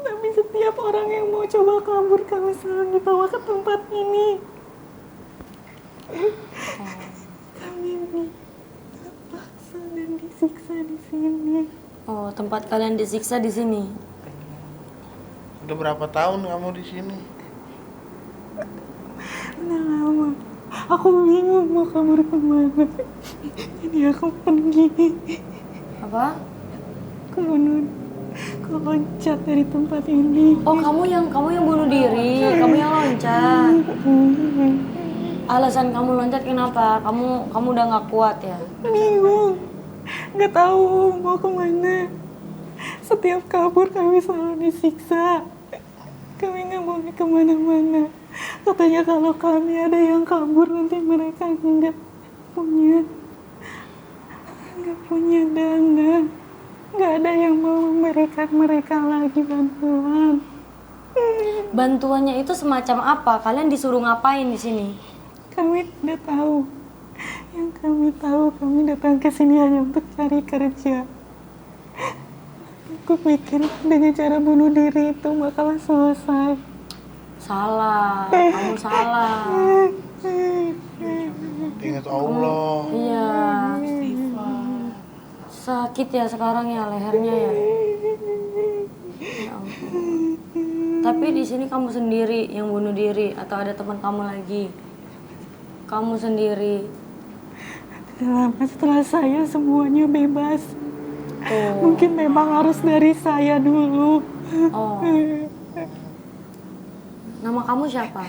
Tapi setiap orang yang mau coba kabur kami selalu dibawa ke tempat ini. Kami dipaksa dan disiksa di sini. Oh, tempat kalian disiksa di sini. Udah berapa tahun kamu di sini? Udah lama. Aku bingung mau kabur kemana. Jadi aku pergi. Apa? Aku loncat dari tempat ini. Oh, kamu yang bunuh diri, kamu yang loncat. Alasan kamu loncat kenapa? Kamu udah nggak kuat ya? Bingung. Nggak tahu mau kemana. Setiap kabur kami selalu disiksa. Kami nggak boleh kemana-mana. Katanya kalau kami ada yang kabur nanti mereka nggak punya dana. Nggak ada yang mau memberikan mereka lagi bantuan. Bantuannya itu semacam apa? Kalian disuruh ngapain di sini? Kami tidak tahu. Yang kami tahu, kami datang ke sini hanya untuk cari kerja. Aku pikir dengan cara bunuh diri itu bakalan selesai. Salah, kamu salah. Ingat Allah. Iya. Sakit ya sekarang ya lehernya ya. Ya ampun. Tapi di sini kamu sendiri yang bunuh diri atau ada teman kamu lagi? Kamu sendiri. Setelah saya semuanya bebas. Oh. Mungkin memang harus dari saya dulu. Oh. Nama kamu siapa?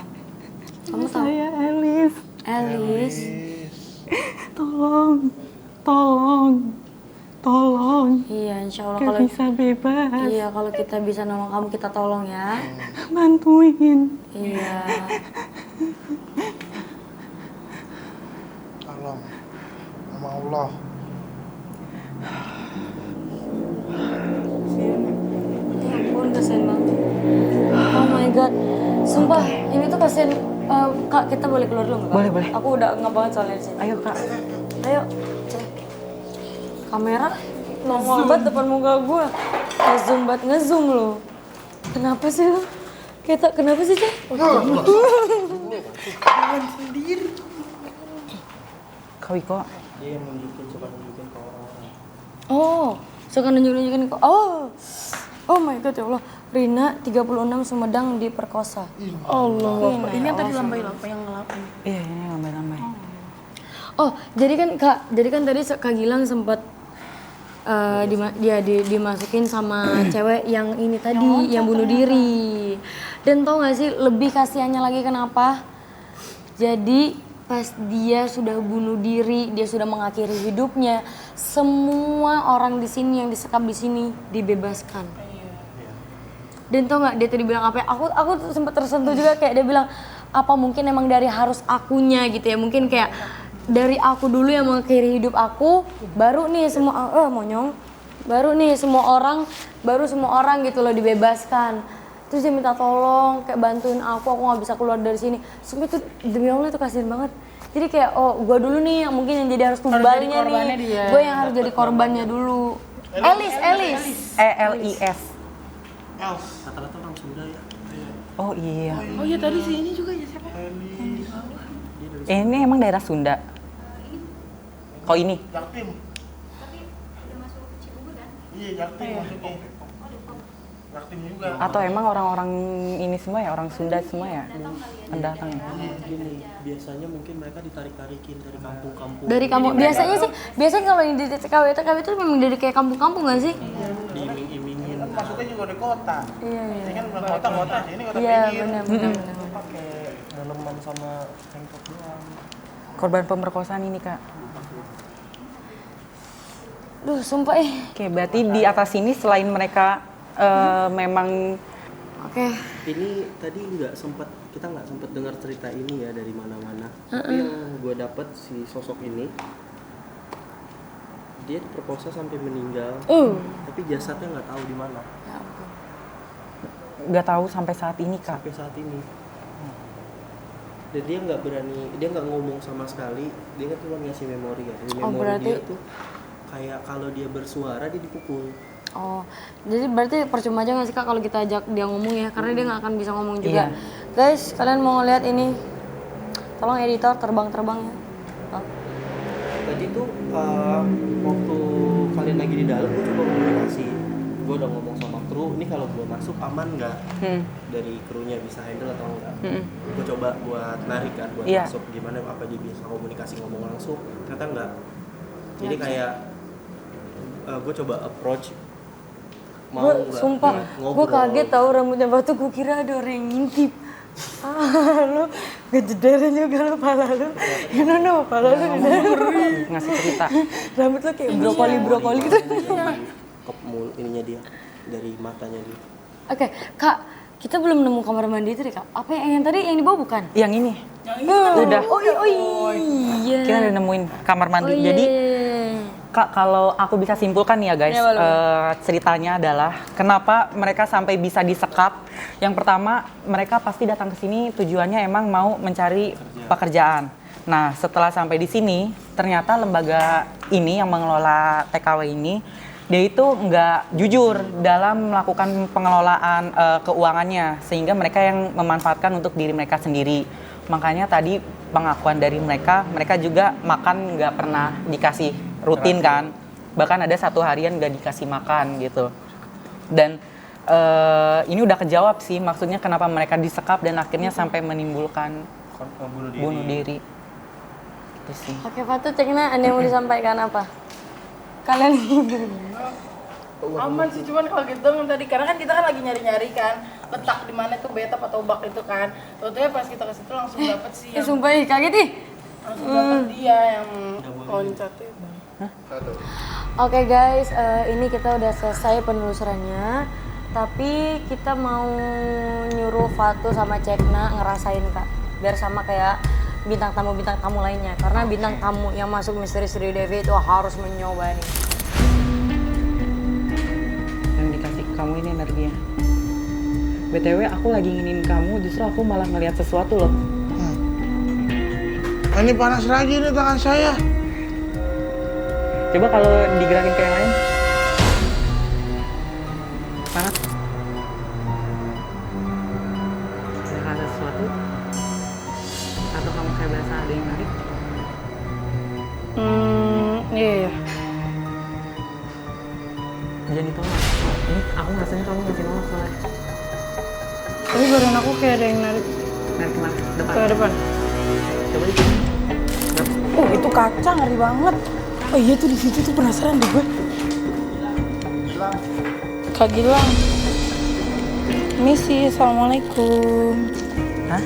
Kamu tahu? Saya Elis. Elis. Tolong. Iya, insya Allah Gak kalau bisa bebas. iya kalau kita bisa nolong kamu kita tolong ya. Bantuin. Iya. Tolong. Nama Allah. Ya ampun, kasihan banget. Oh my god. Sumpah, ini tuh kasihan. Kak, kita boleh keluar dulu nggak? Boleh. Aku udah nggak banget soalnya di sini. Ayo Kak. Ayo, cek. Kamera nongol banget depan muka gue. Ngezoom lo. Kenapa sih lo? Kenapa sih, Cek? Kak Wiko. Dia yang suka nunjukin ke orang-orang. Oh, suka nunjuk-nunjukin kok. Oh my god ya Allah. Rina 36 Sumedang diperkosa. Allah. Ini yang tadi lambai-lambai yang ngelapan. Iya, ini lambai-lambai. Oh, jadi kan tadi Kak Gilang sempat dimasukin sama cewek yang ini tadi, yang bunuh diri. Dan tau gak sih lebih kasihannya lagi kenapa? Jadi pas dia sudah bunuh diri, dia sudah mengakhiri hidupnya, semua orang di sini yang disekap di sini dibebaskan. Dan tau nggak dia tadi bilang apa? Aku tuh sempat tersentuh juga, kayak dia bilang apa mungkin emang dari harus akunya gitu ya, mungkin kayak dari aku dulu yang mengakhiri hidup aku, baru nih semua monyong, baru nih semua orang gitu loh dibebaskan. Terus dia minta tolong, kayak bantuin aku nggak bisa keluar dari sini. Sumpah itu demi Allah itu kasihan banget. Jadi kayak gue dulu nih yang mungkin yang jadi harus tumbalnya nih, gue yang harus jadi korbannya dulu. Elis. ELIS. Els, rata-rata orang Sunda ya. Oh iya. Oh iya tadi si ini juga ya siapa? Ini emang daerah Sunda. Kok ini? Jaktim. Iya, Jaktim maksudnya. Jaktim juga. Atau emang orang-orang ini semua ya, orang Sunda semua ya? Pendatang ya? Gini, biasanya mungkin mereka ditarik-tarikin dari kampung-kampung. Dari kampung. Biasanya kalau yang di TKW itu memang dari kayak kampung-kampung nggak sih? Diiming-imingin. Masuknya juga di kota. Iya. Ini kan bukan kota, ini kota Iya pinggir. benar. Pakai daleman sama tengkok doang. Korban pemerkosaan ini, Kak. Duh sumpah Oke, berarti di atas sini selain mereka memang Oke. Ini tadi kita nggak sempat dengar cerita ini ya dari mana-mana. Tapi yang gue dapet si sosok ini, dia diperkosa sampai meninggal. Tapi jasadnya nggak tahu di mana nggak tahu sampai saat ini, Kak. sampai saat ini. Dan dia nggak berani, dia nggak ngomong sama sekali. Dia kan cuma ngasih memori ya. Memori berarti- dia tuh kayak kalau dia bersuara dia dipukul. Oh, jadi berarti percuma aja nggak sih Kak kalau kita ajak dia ngomong ya, karena dia nggak akan bisa ngomong juga. Guys, kalian mau ngeliat ini? Tolong editor terbang ya. Oh. Tadi tuh waktu kalian lagi di dalam, gue coba komunikasi. Gue udah ngomong sama kru, ini kalau gue masuk aman nggak? Dari krunya bisa handle atau enggak? Gue coba buat narik kan, buat Iya. masuk gimana, apa dia bisa komunikasi ngomong langsung? Ternyata enggak. Jadi kayak gue coba approach. Mau Gue nggak sumpah, gue ngobrol? kaget tahu rambutnya batu, gue kira ada orang yang ngintip. Lu ngejederin juga lu pala lu. Ini pala lu Ngasih cerita. rambut lu kayak brokoli gitu. Ininya dia, dari matanya dia. Oke, Kak, kita belum nemu kamar mandi itu deh Kak. Apa yang tadi yang dibawa bukan? Yang ini. Udah. Oh iya. Kita udah nemuin kamar mandi. Jadi Kak, kalau aku bisa simpulkan nih ya guys, ceritanya adalah kenapa mereka sampai bisa disekap. Yang pertama, mereka pasti datang ke sini tujuannya emang mau mencari pekerjaan. Nah, setelah sampai di sini, ternyata lembaga ini yang mengelola TKW ini, dia itu nggak jujur dalam melakukan pengelolaan keuangannya, sehingga mereka yang memanfaatkan untuk diri mereka sendiri. Makanya tadi pengakuan dari mereka juga makan nggak pernah dikasih rutin kan, bahkan ada 1 harian nggak dikasih makan gitu. Dan ini udah kejawab sih, maksudnya kenapa mereka disekap dan akhirnya sampai menimbulkan bunuh diri. Itu sih. Oke, Fatu, Cekna, ada yang mau disampaikan apa? Kalian Aman sih, cuman kalau gitu tadi karena kan kita kan lagi nyari-nyari kan letak di mana tuh betap atau bak itu kan. Tentunya pas kita ke situ langsung dapet sih yang sumpah kaget ih. langsung dapet dia yang loncat itu. Oke guys, ini kita udah selesai penelusurannya. Tapi kita mau nyuruh Fatu sama Cekna ngerasain Kak, biar sama kayak bintang tamu lainnya. Karena bintang tamu yang masuk Misteri Sri Devi itu harus mencobain. Yang dikasih ke kamu ini energinya. BTW aku lagi nginin kamu, justru aku malah ngelihat sesuatu loh. Ini panas lagi nih tangan saya. Coba kalau digerakin ke yang lain. Panas. Ada sesuatu? Atau kamu kayak berasa ada yang narik? Iya. Jangan ditolak. Ini aku ngerasanya kamu masih nolak soalnya. Tapi badan aku kayak ada yang narik Narik kemana? Depan. ke depan. Coba di sini. Oh itu kaca ngeri banget. Oh iya tuh di situ tuh penasaran deh gue. Kak Gilang. Misi, assalamualaikum. Hah?